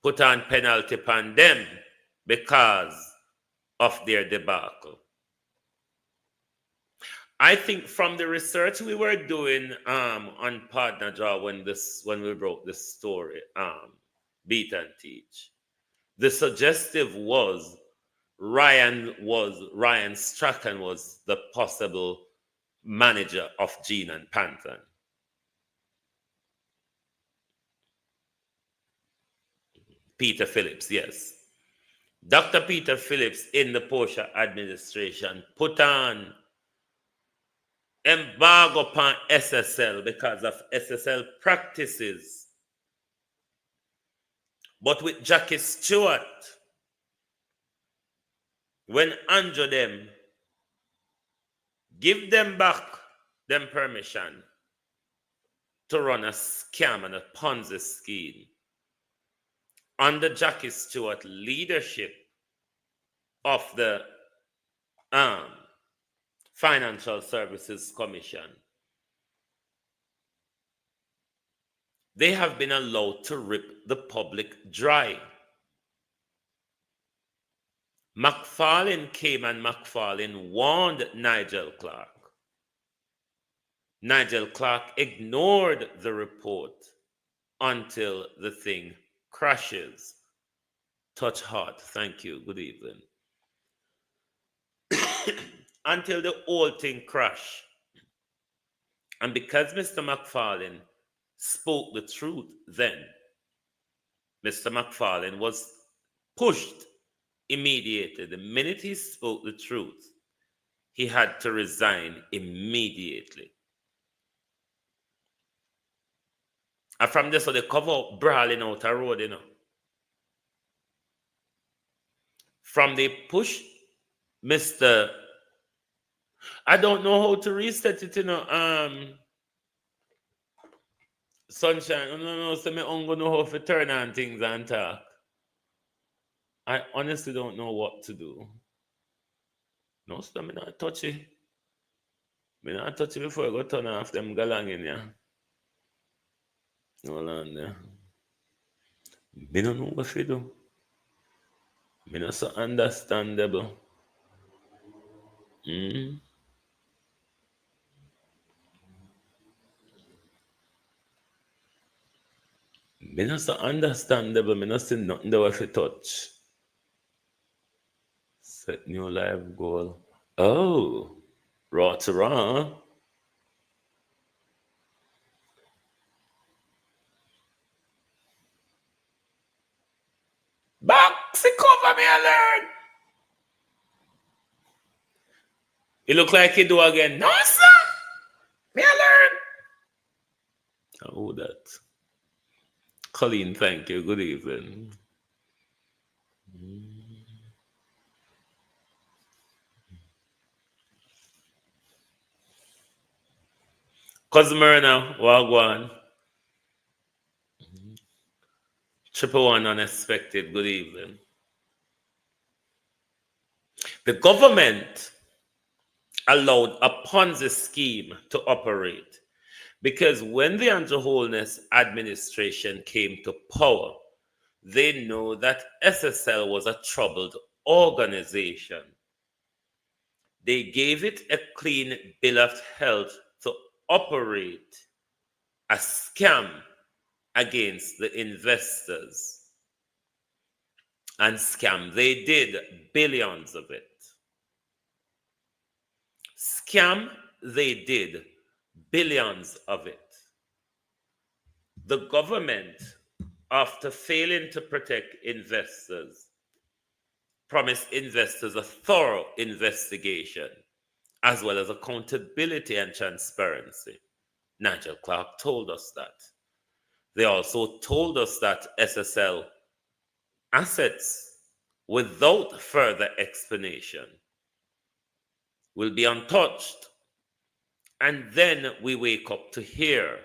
Speaker 5: put on penalty upon them because of their debacle. I think from the research we were doing on Partner Draw when we wrote this story, Beat and Teach, the suggestive was Ryan Strachan was the possible manager of Gene and Panton. Peter Phillips, yes. Dr. Peter Phillips in the Portia administration put on embargo upon SSL because of SSL practices. But with Jackie Stewart, when Andrew them give them back them permission to run a scam and a Ponzi scheme under Jackie Stewart leadership of the Financial Services Commission, they have been allowed to rip the public dry. McFarlane came and McFarlane warned Nigel Clark. Nigel Clark ignored the report until the thing crashes. Touch heart. Thank you. Good evening. Until the whole thing crashed. And because Mr. McFarlane spoke the truth then, Mr. McFarlane was pushed immediately. The minute he spoke the truth, he had to resign immediately. And from this, so they cover up brawling out a road, you know. From the push, Mr. I don't know how to reset it, you know. Sunshine, no, so me ungo know how to turn on things and talk. I honestly don't know what to do. No, so me not touch it. Me not touch it before I go turn off them galang in ya. Hold on there. Me don't know what to do. Me not so understandable. Me not so understandable. Me not see nothing there if you touch. Set new live goal. Oh, raw to raw. Boxy cover me alert. It look like he do again. No, sir. Me alert. Oh, that. Colleen, thank you. Good evening. Cousin Myrna, Wagwan. 111 unexpected. Good evening. The government allowed a Ponzi scheme to operate because when the Andrew Holness administration came to power, they know that SSL was a troubled organization. They gave it a clean bill of health to operate a scam against the investors. And scam, they did billions of it. Scam, they did billions of it. The government, after failing to protect investors, promised investors a thorough investigation as well as accountability and transparency. Nigel Clark told us that. They also told us that SSL assets, without further explanation, will be untouched. And then we wake up to hear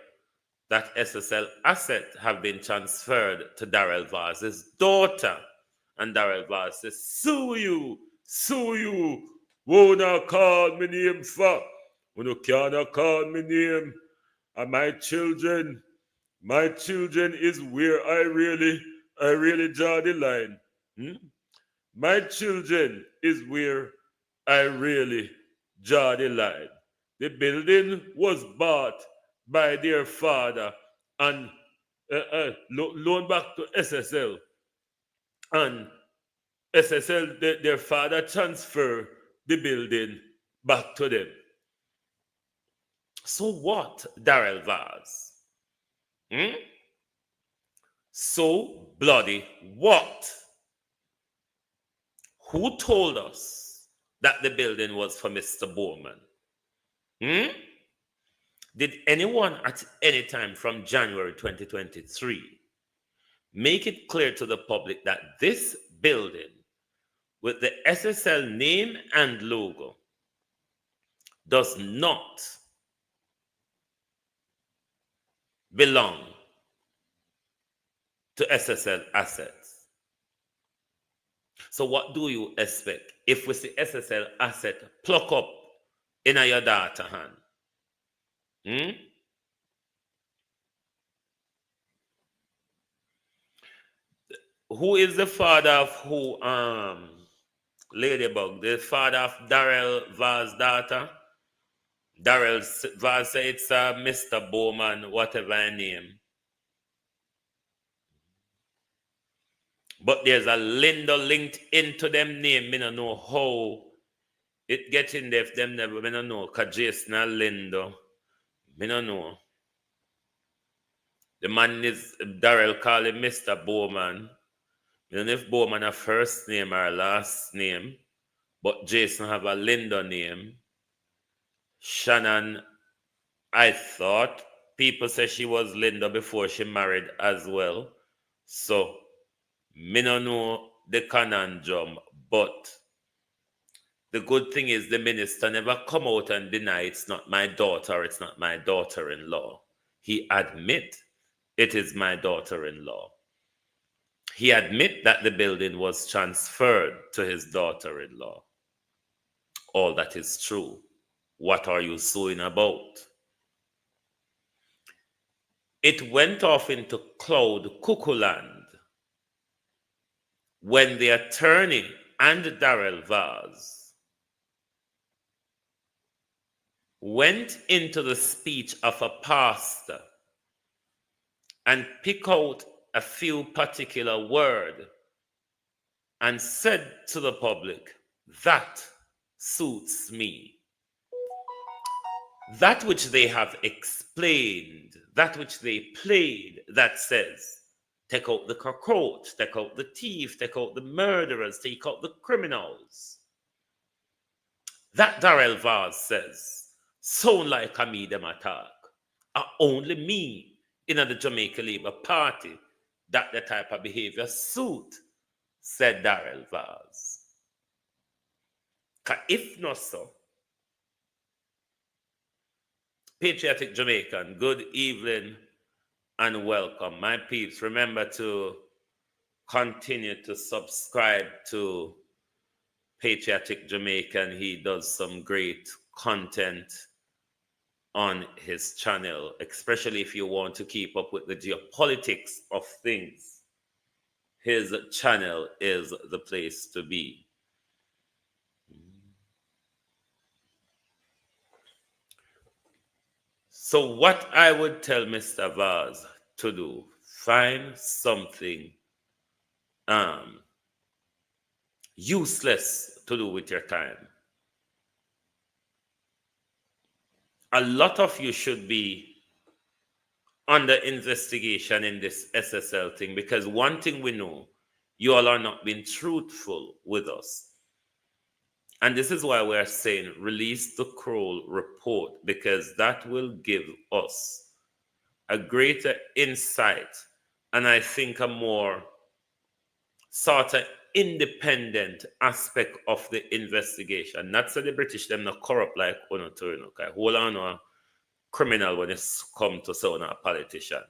Speaker 5: that SSL assets have been transferred to Darrell Vars's daughter. And Darrell Vars says, sue you. Won't call me name for? When you can't call me name. And my children is where I really draw the line. My children is where I really draw the line. The building was bought by their father and loaned back to SSL. And SSL, their father transferred the building back to them. So what, Darrell Vars? So bloody what? Who told us that the building was for Mr. Bowman? Did anyone at any time from January 2023 make it clear to the public that this building with the SSL name and logo does not belong to SSL assets? So what do you expect if we see SSL asset pluck up in your data hand? Who is the father of who? Ladybug, the father of Darrell Vars' daughter. Darrell Vars said it's Mr. Bowman, whatever her name. But there's a Linda linked into them name. Me don't know how it gets in there if them never. Me don't know. Because Jason and Linda. Me don't know. The man is Darrell call him Mr. Bowman. I don't know if Bowman a first name or a last name. But Jason have a Linda name. Shannon, I thought people say she was Linda before she married as well. So, me no know the conundrum, but the good thing is the minister never come out and deny it's not my daughter, it's not my daughter-in-law. He admit it is my daughter-in-law. He admit that the building was transferred to his daughter-in-law. All that is true. What are you suing about? It went off into cloud cuckoo land when the attorney and Darrell Vaz went into the speech of a pastor and pick out a few particular word and said to the public, that suits me. That which they have explained, that which they played, that says, take out the cockroach, take out the thief, take out the murderers, take out the criminals. That Darrell Vaz says, sound like a me them attack. Only me in the Jamaica Labour Party that the type of behavior suit, said Darrell Vaz. If not so, Patriotic Jamaican, good evening and welcome. My peeps, remember to continue to subscribe to Patriotic Jamaican. He does some great content on his channel, especially if you want to keep up with the geopolitics of things. His channel is the place to be. So what I would tell Mr. Vaz to do, find something useless to do with your time. A lot of you should be under investigation in this SSL thing, because one thing we know, you all are not being truthful with us. And this is why we are saying release the Kroll report, because that will give us a greater insight and I think a more sort of independent aspect of the investigation. Not so the British them not corrupt like Uno Turno. Okay? Hold on a criminal when it's come to sound a politician.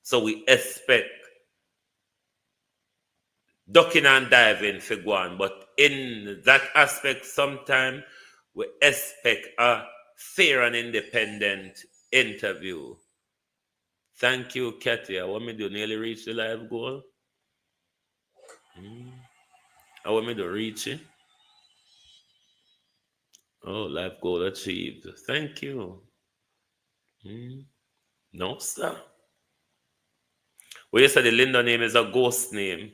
Speaker 5: So we expect ducking and diving for one, but in that aspect, sometimes we expect a fair and independent interview. Thank you, Katia. What me do? Nearly reach the live goal? I want me to reach it. Oh, live goal achieved. Thank you. No, sir. Well, you said the Linda name is a ghost name.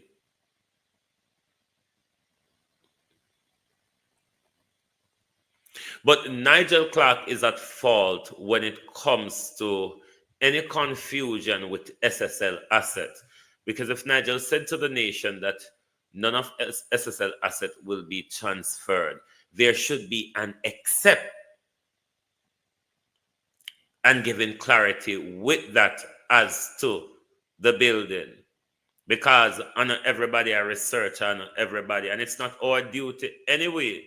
Speaker 5: But Nigel Clark is at fault when it comes to any confusion with SSL assets. Because if Nigel said to the nation that none of SSL asset will be transferred, there should be an except and giving clarity with that as to the building. Because on everybody a researcher on everybody, and it's not our duty anyway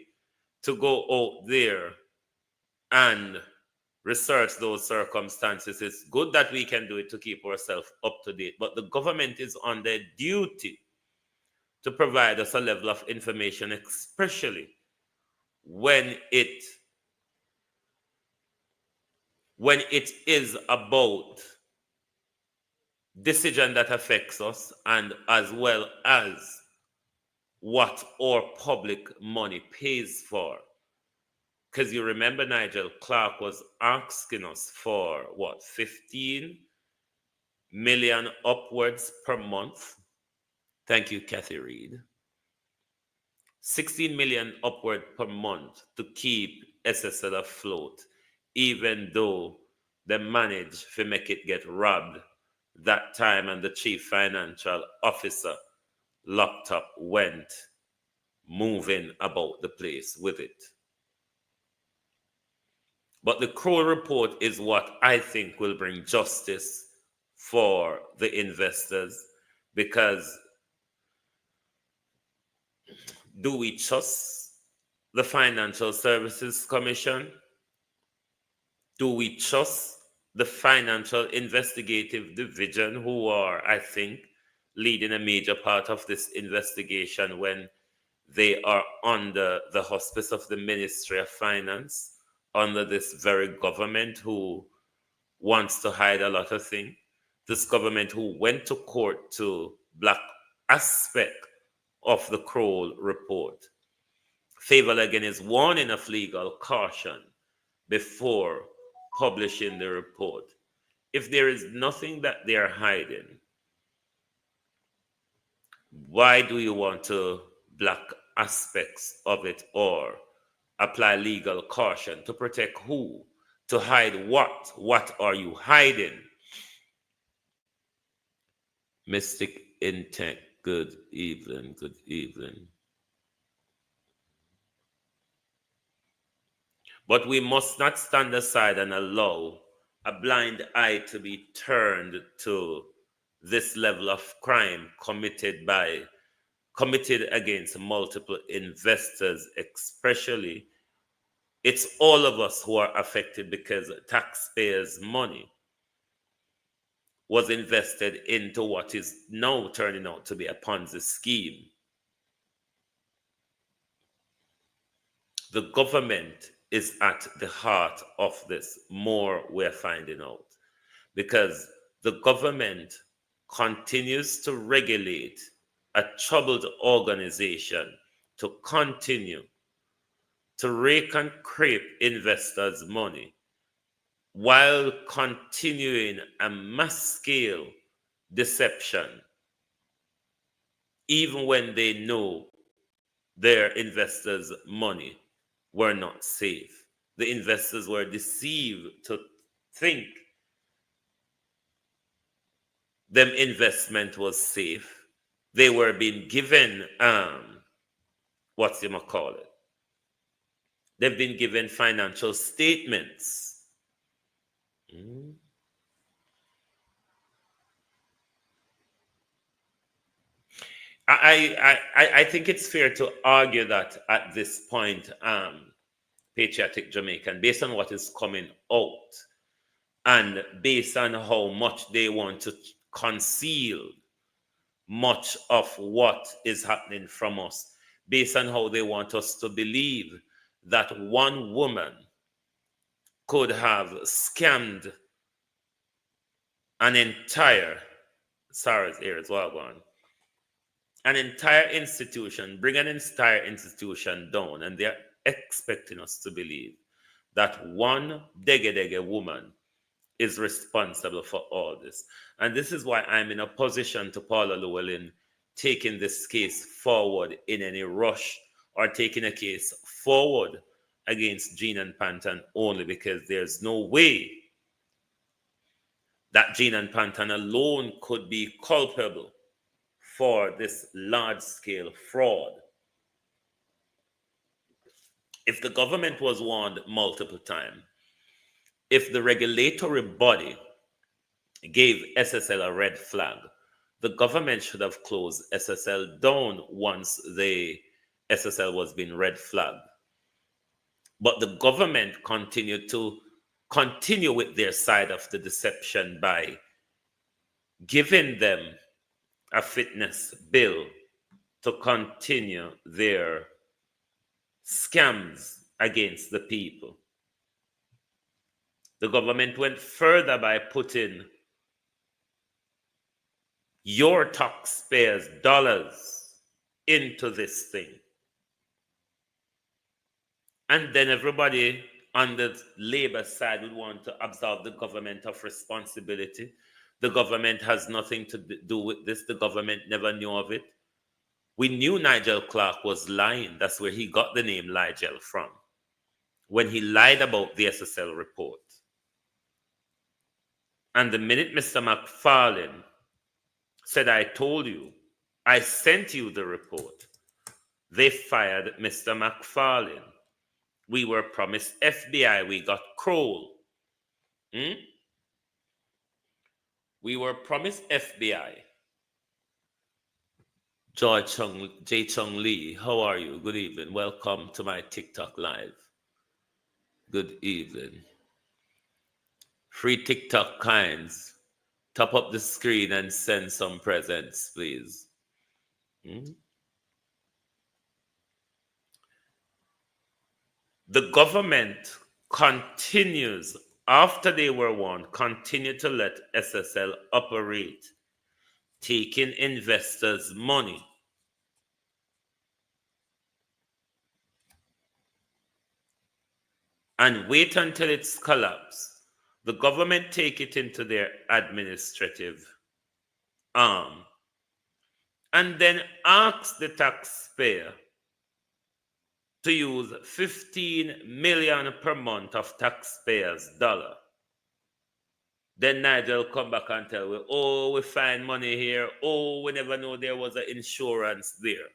Speaker 5: to go out there and research those circumstances. It's good that we can do it to keep ourselves up to date, but the government is on their duty to provide us a level of information, especially when it is about decision that affects us, and as well as what our public money pays for. Because you remember Nigel Clark was asking us for what, 15 million upwards per month. Thank you, Kathy Reed. 16 million upward per month to keep SSL afloat, even though they managed to make it get robbed that time and the chief financial officer laptop went moving about the place with it. But the Kroll report is what I think will bring justice for the investors, because do we trust the Financial Services Commission? Do we trust the Financial Investigative Division, who are, I think, leading a major part of this investigation when they are under the auspice of the Ministry of Finance, under this very government who wants to hide a lot of things. This government who went to court to block aspect of the Kroll report. Favor again is warning of legal caution before publishing the report. If there is nothing that they are hiding, why do you want to block aspects of it or apply legal caution? To protect who? To hide what? What are you hiding? Mystic Intent, good evening, good evening. But we must not stand aside and allow a blind eye to be turned to this level of crime committed against multiple investors, especially. It's all of us who are affected because taxpayers' money was invested into what is now turning out to be a Ponzi scheme. The government is at the heart of this. More we're finding out because the government continues to regulate a troubled organization to continue to rake and creep investors' money while continuing a mass scale deception, even when they know their investors' money were not safe. The investors were deceived to think them investment was safe. They were being given they've been given financial statements. I think it's fair to argue that at this point, Patriotic Jamaican, based on what is coming out and based on how much they want to conceal much of what is happening from us, based on how they want us to believe that one woman could have scammed an entire, Sarah's ear as well, going. An entire institution, bring an entire institution down, and they're expecting us to believe that one dege woman is responsible for all this. And this is why I'm in opposition to Paula Llewellyn taking this case forward in any rush or taking a case forward against Jean and Panton only, because there's no way that Jean and Panton alone could be culpable for this large-scale fraud. If the government was warned multiple times, if the regulatory body gave SSL a red flag, the government should have closed SSL down once the SSL was being red flagged. But the government continued to continue with their side of the deception by giving them a fitness bill to continue their scams against the people. The government went further by putting your taxpayers' dollars into this thing. And then everybody on the labor side would want to absolve the government of responsibility. The government has nothing to do with this. The government never knew of it. We knew Nigel Clark was lying. That's where he got the name Nigel from, when he lied about the SSL report. And the minute Mr. McFarlane said, I told you, I sent you the report, they fired Mr. McFarlane. We were promised FBI, we got Kroll. We were promised FBI. J. Chung Lee, how are you? Good evening. Welcome to my TikTok live. Good evening. Free TikTok kinds. Top up the screen and send some presents, please. The government continues, after they were warned, continue to let SSL operate, taking investors' money. And wait until it's collapsed. The government take it into their administrative arm and then ask the taxpayer to use 15 million per month of taxpayers' dollar. Then Nigel come back and tell me, oh, we find money here. Oh, we never know there was an insurance there.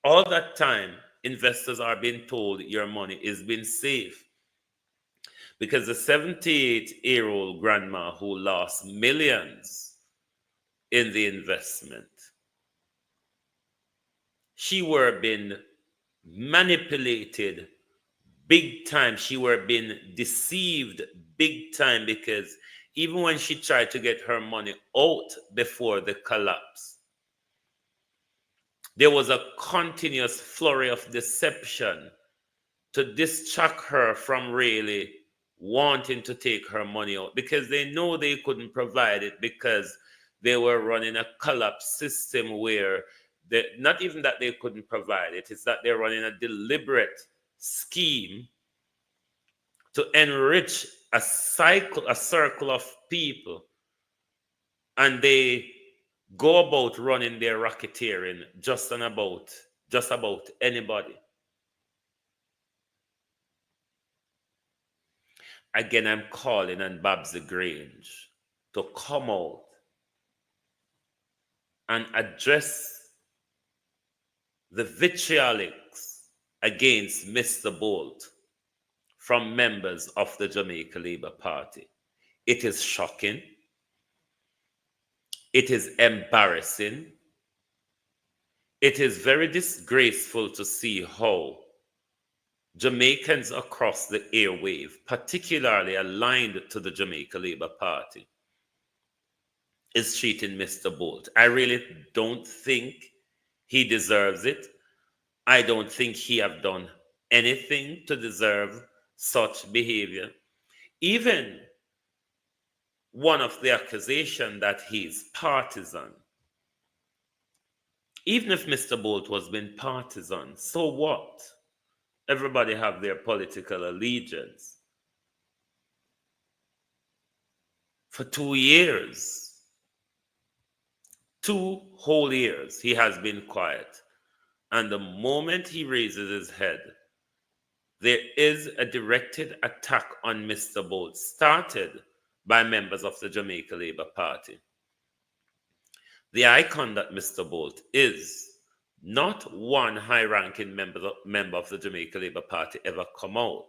Speaker 5: All that time, investors are being told your money is being safe. Because the 78-year-old grandma who lost millions in the investment, she were being manipulated big time. She were being deceived big time, because even when she tried to get her money out before the collapse, there was a continuous flurry of deception to distract her from really wanting to take her money out, because they know they couldn't provide it, because they were running a collapse system where not even that they couldn't provide it, it's that they're running a deliberate scheme to enrich a circle of people, and they go about running their racketeering just about anybody. Again, I'm calling on Babs Grange to come out and address the vitriolics against Mr. Bolt from members of the Jamaica Labour Party. It is shocking. It is embarrassing. It is very disgraceful to see how Jamaicans across the airwave, particularly aligned to the Jamaica Labour Party, is treating Mr. Bolt. I really don't think he deserves it. I don't think he have done anything to deserve such behavior. Even one of the accusation that he's partisan. Even if Mr. Bolt was being partisan, so what? Everybody have their political allegiance. For 2 years, 2 whole years, he has been quiet. And the moment he raises his head, there is a directed attack on Mr. Bolt, started by members of the Jamaica Labour Party. The icon that Mr. Bolt is, not one high-ranking member of the Jamaica Labour Party ever come out.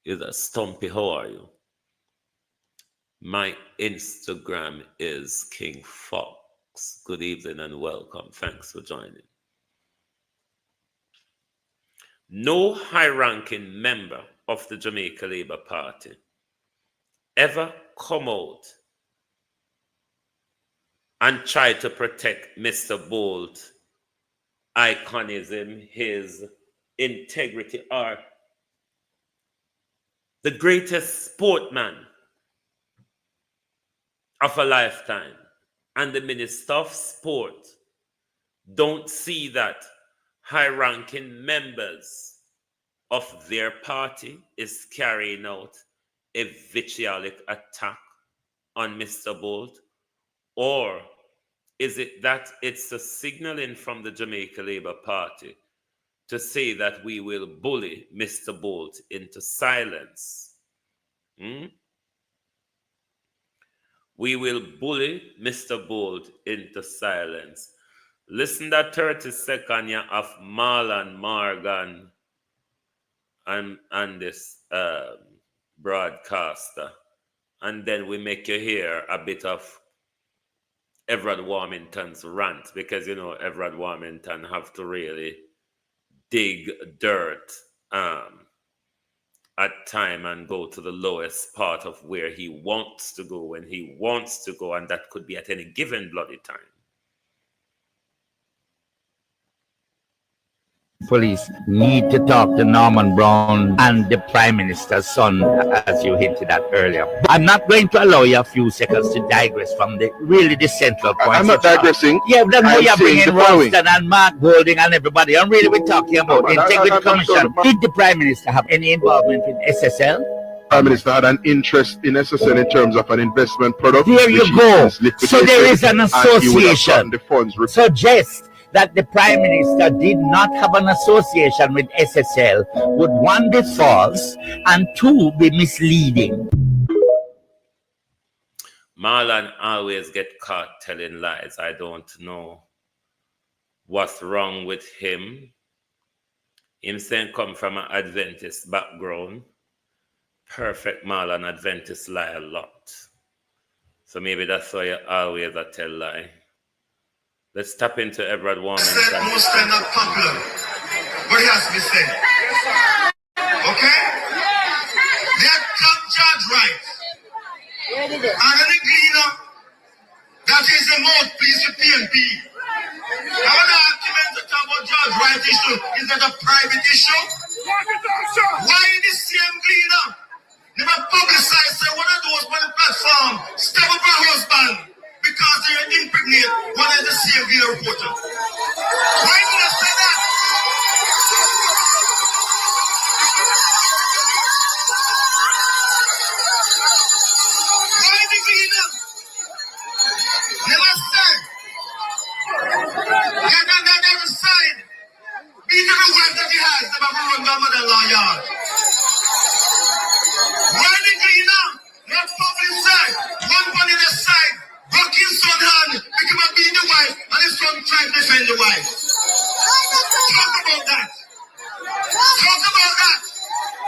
Speaker 5: Is a Stumpy, how are you? My Instagram is King Fox. Good evening and welcome. Thanks for joining. No high-ranking member of the Jamaica Labour Party ever come out and try to protect Mr. Bolt iconism, his integrity, or the greatest sportman of a lifetime. And the Minister of Sport don't see that high-ranking members of their party is carrying out a vitriolic attack on Mr. Bolt? Or is it that it's a signaling from the Jamaica Labour Party to say that we will bully Mr. Bolt into silence? We will bully Mr. Bolt into silence. Listen to that 30-second of Marlon Morgan and this broadcaster. And then we make you hear a bit of Everard Warmington's rant, because you know Everard Warmington have to really dig dirt at time and go to the lowest part of where he wants to go when he wants to go, and that could be at any given bloody time.
Speaker 12: Police need to talk to Norman Brown and the Prime Minister's son, as you hinted at earlier. I'm not going to allow you a few seconds to digress from the central point.
Speaker 13: I'm not digressing.
Speaker 12: Yeah, then we are bringing Ralston and Mark Golding and everybody. And really, we're talking about the Integrity Commission. Did the Prime Minister have any involvement with SSL?
Speaker 13: Prime Minister had an interest in SSL in terms of an investment product.
Speaker 12: There you go. So there is an association.
Speaker 13: The funds
Speaker 12: suggest that the Prime Minister did not have an association with SSL would one be false and two be misleading.
Speaker 5: Marlon always get caught telling lies. I don't know what's wrong with him. Him saying come from an Adventist background. Perfect Marlon Adventist lie a lot. So maybe that's why you always a tell lie. Let's tap into Everett Warman.
Speaker 14: Said most are not popular, but he has to be said. Okay? They are top judge rights. And the cleaner, that is a mouthpiece with PNP. Now the argument to talk about judge right issue is that a private issue? Why the same cleaner never publicize say one of those on the platform stab up her husband because they impregnate one of the CMV reporter? Why did I say that? Why the cleaner never said that never side beat every wife that he has never run my mother-in-law yard? Why the cleaner not public side one on the side rock his son hand make him beat the wife and his son try to defend the wife? Talk about that. Talk about that.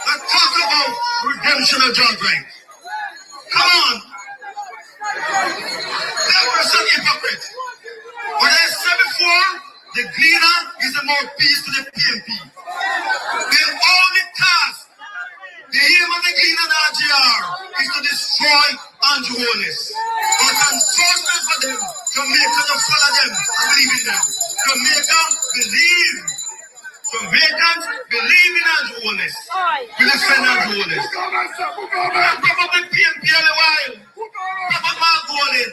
Speaker 14: Let's talk about redemption of judge right. Come on. That was a hypocrite. What I said before, the cleaner is a mouthpiece to the PNP. Their only task, the aim of the cleaner and RGR is to destroy Andrew Holness. But unfortunate for them, Jamaica don't follow them and believe in them. Jamaicans believe in Andrew Holness. We defend Andrew Holness. Probably PNP all the while. Probably Mark Golding.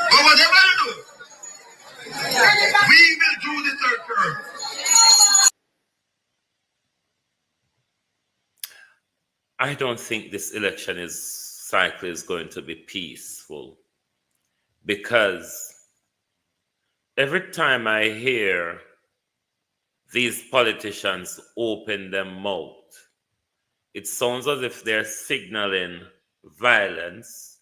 Speaker 14: But whatever you do, we will do the third term.
Speaker 5: I don't think this election cycle is going to be peaceful, because every time I hear these politicians open their mouth, it sounds as if they're signaling violence.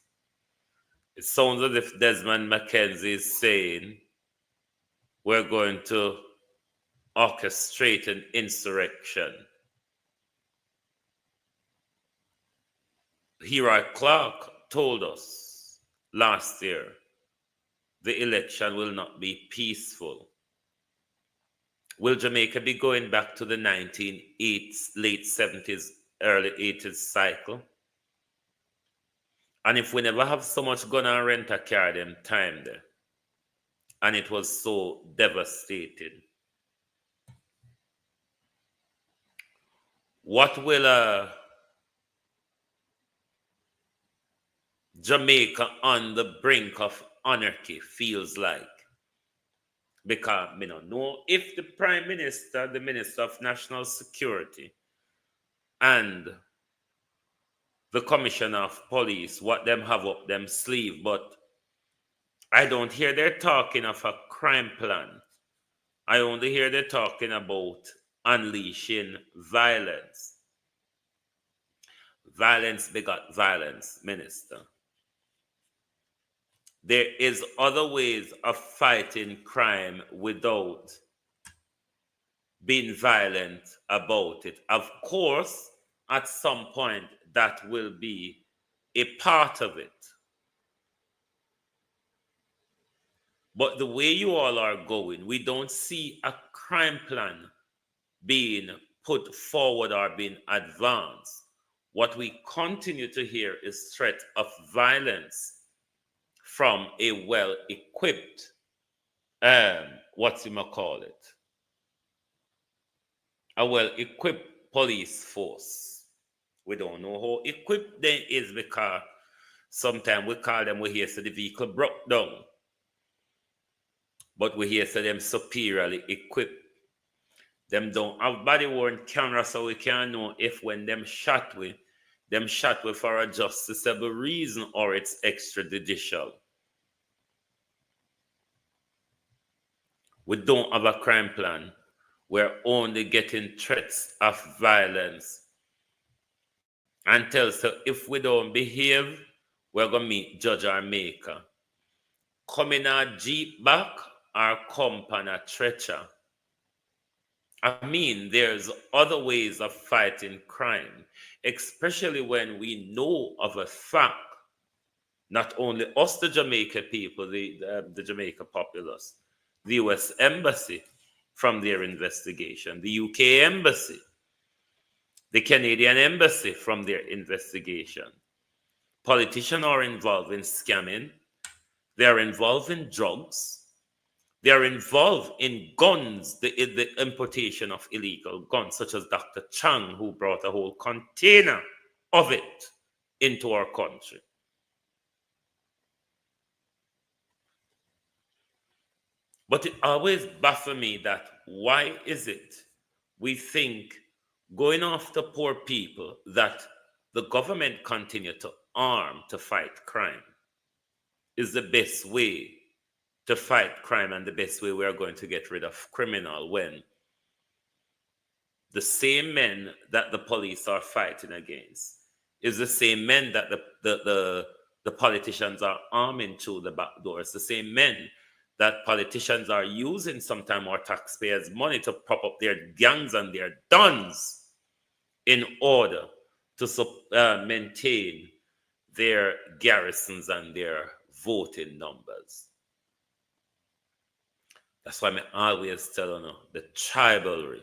Speaker 5: It sounds as if Desmond McKenzie is saying we're going to orchestrate an insurrection. Hero Clark told us last year the election will not be peaceful. Will Jamaica be going back to the 1980s, late 70s, early 80s cycle? And if we never have so much gun and rent a car them time there, and it was so devastating, what will Jamaica on the brink of anarchy feels like? Because we don't know if the Prime Minister, the Minister of National Security, and the Commissioner of Police, what them have up them sleeve, but I don't hear they're talking of a crime plan. I only hear they're talking about unleashing violence. Violence begot violence, Minister. There is other ways of fighting crime without being violent about it. Of course, at some point, that will be a part of it. But the way you all are going, we don't see a crime plan being put forward or being advanced. What we continue to hear is threat of violence from a well-equipped, a well-equipped police force. We don't know how equipped they is because sometimes we call them, we hear say the vehicle broke down. But we hear say them superiorly equipped. Them don't have body worn camera, so we can't know if when them shot with for a justifiable reason or it's extrajudicial. We don't have a crime plan. We're only getting threats of violence. And tell us, so if we don't behave, we're going to meet judge or maker. Come in a jeep back or come on a stretcher. I mean, there's other ways of fighting crime, especially when we know of a fact, not only us, the Jamaica people, the Jamaica populace, the US Embassy from their investigation, the UK Embassy, the Canadian Embassy from their investigation. Politicians are involved in scamming. They are involved in drugs. They are involved in guns, the importation of illegal guns, such as Dr. Chang, who brought a whole container of it into our country. But it always baffles me that why is it we think going after poor people that the government continue to arm to fight crime is the best way to fight crime and the best way we are going to get rid of criminal, when the same men that the police are fighting against is the same men that the politicians are arming through the back doors, the same men that politicians are using sometimes our taxpayers' money to prop up their gangs and their dons in order to maintain their garrisons and their voting numbers. That's why I always tell you, the tribalry.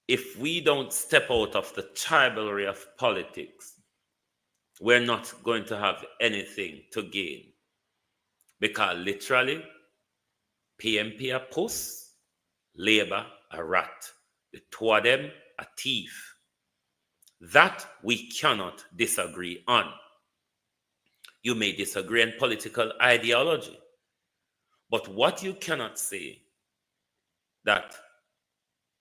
Speaker 5: If we don't step out of the tribalry of politics, we're not going to have anything to gain. Because literally, PMP a puss, Labour a rat. The two of them a thief. That we cannot disagree on. You may disagree on political ideology. But what you cannot say, that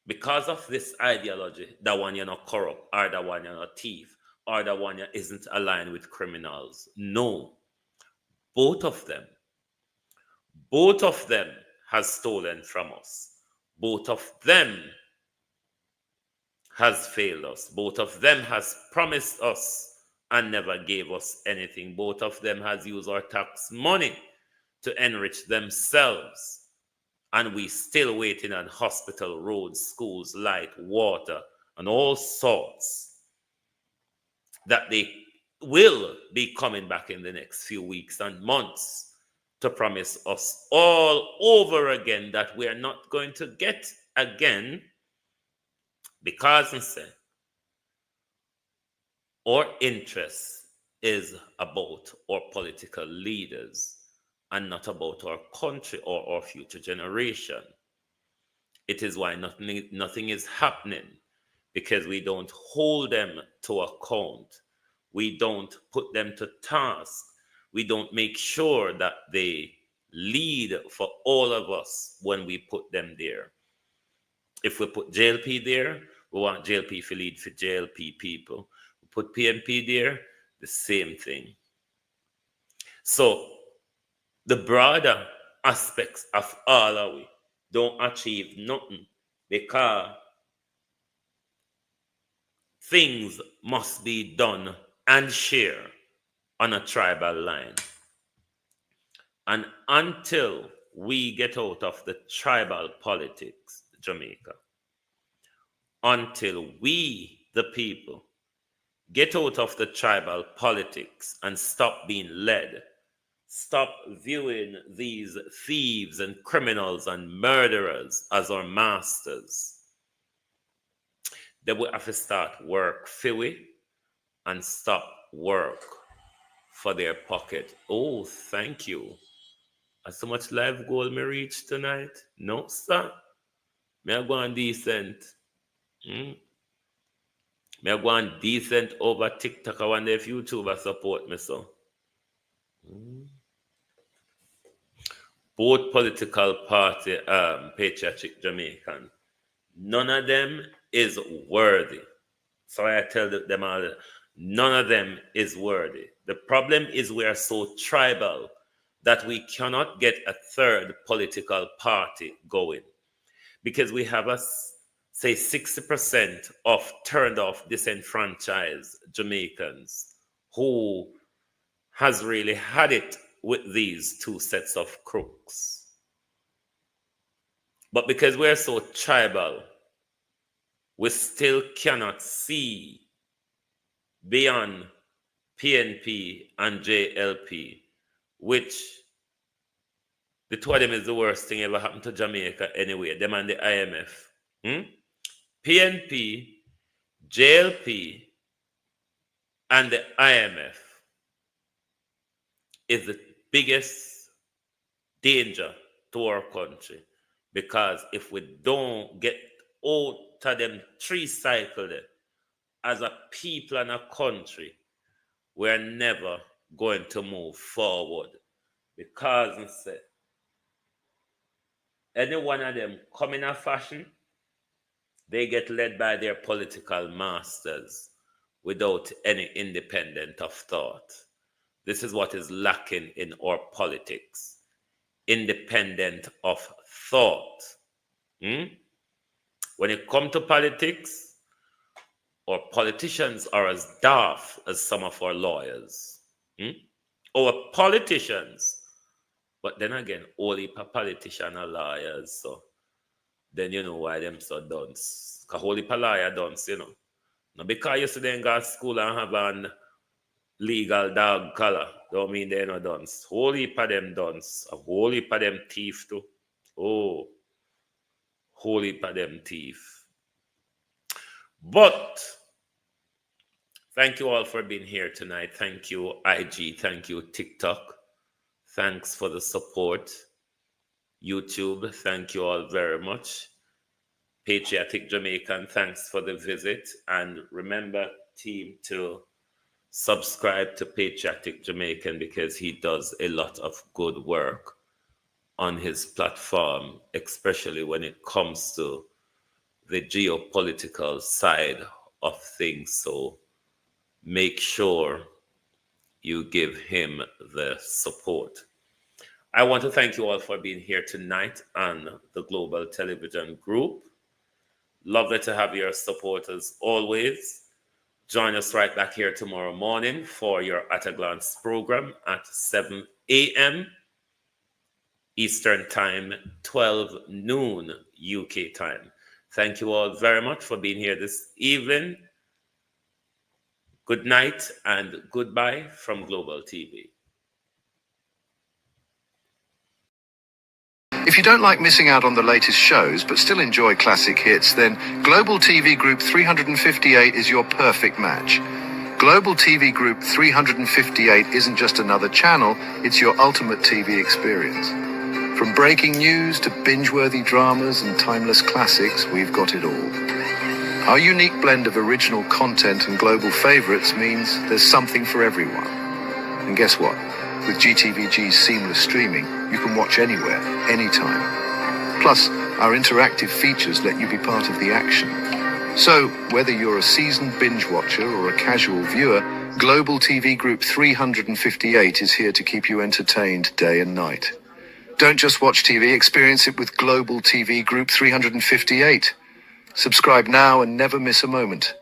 Speaker 5: because of this ideology, that one you're not corrupt, or that one you're not thief, or that one isn't aligned with criminals. No. Both of them has stolen from us. Both of them has failed us. Both of them has promised us and never gave us anything. Both of them has used our tax money to enrich themselves, and we still waiting on hospital, roads, schools, light, water, and all sorts that they will be coming back in the next few weeks and months to promise us all over again that we are not going to get again, because instead our interest is about our political leaders and not about our country or our future generation. It is why nothing is happening, because we don't hold them to account. We don't put them to task. We don't make sure that they lead for all of us when we put them there. If we put JLP there, we want JLP to lead for JLP people. We put PMP there, the same thing. So the broader aspects of all of we don't achieve nothing, because things must be done and shared on a tribal line. And until we get out of the tribal politics, Jamaica, until we, the people, get out of the tribal politics and stop being led, stop viewing these thieves and criminals and murderers as our masters, they will have to start work for we and stop work for their pocket. Oh, thank you. So much live goal me reach tonight? No, sir. Me I go on decent. Me I go on decent over TikTok. I wonder if YouTuber support me so. Both political party, patriotic Jamaican, none of them is worthy. So I tell them all, none of them is worthy. The problem is we are so tribal that we cannot get a third political party going because we have say 60% of turned off disenfranchised Jamaicans who has really had it with these two sets of crooks. But because we're so tribal, we still cannot see beyond PNP and JLP, which the two of them is the worst thing ever happened to Jamaica anyway, them and the IMF. PNP, JLP, and the IMF is the biggest danger to our country, because if we don't get out of them three cycles as a people and a country, we're never going to move forward. Because any one of them come in a fashion, they get led by their political masters without any independent of thought. This is what is lacking in our politics. Independent of thought. When it comes to politics, our politicians are as daft as some of our lawyers. Our politicians, but then again, only politicians are lawyers, so then you know why them so dunce. Because only lawyer dunce, you know. Now because you see them go to school and have an legal dog collar, don't mean they're not dunce. Whole heap of them dunce. A whole heap of them thief too. Oh, whole heap of them thief. But thank you all for being here tonight. Thank you, IG. Thank you, TikTok. Thanks for the support. YouTube, thank you all very much. Patriotic Jamaican, thanks for the visit. And remember, team, to subscribe to Patriotic Jamaican because he does a lot of good work on his platform, especially when it comes to the geopolitical side of things. So make sure you give him the support. I want to thank you all for being here tonight on the Global Television Group. Lovely to have your support as always. Join us right back here tomorrow morning for your At a Glance program at 7 a.m. Eastern Time, 12 noon UK time. Thank you all very much for being here this evening. Good night and goodbye from Global TV.
Speaker 15: If you don't like missing out on the latest shows but still enjoy classic hits, then Global TV Group 358 is your perfect match. Global TV Group 358 isn't just another channel, it's your ultimate TV experience. From breaking news to binge-worthy dramas and timeless classics, we've got it all. Our unique blend of original content and global favorites means there's something for everyone. And guess what? With GTVG's seamless streaming, you can watch anywhere, anytime. Plus, our interactive features let you be part of the action. So, whether you're a seasoned binge watcher or a casual viewer, Global TV Group 358 is here to keep you entertained day and night. Don't just watch TV, experience it with Global TV Group 358. Subscribe now and never miss a moment.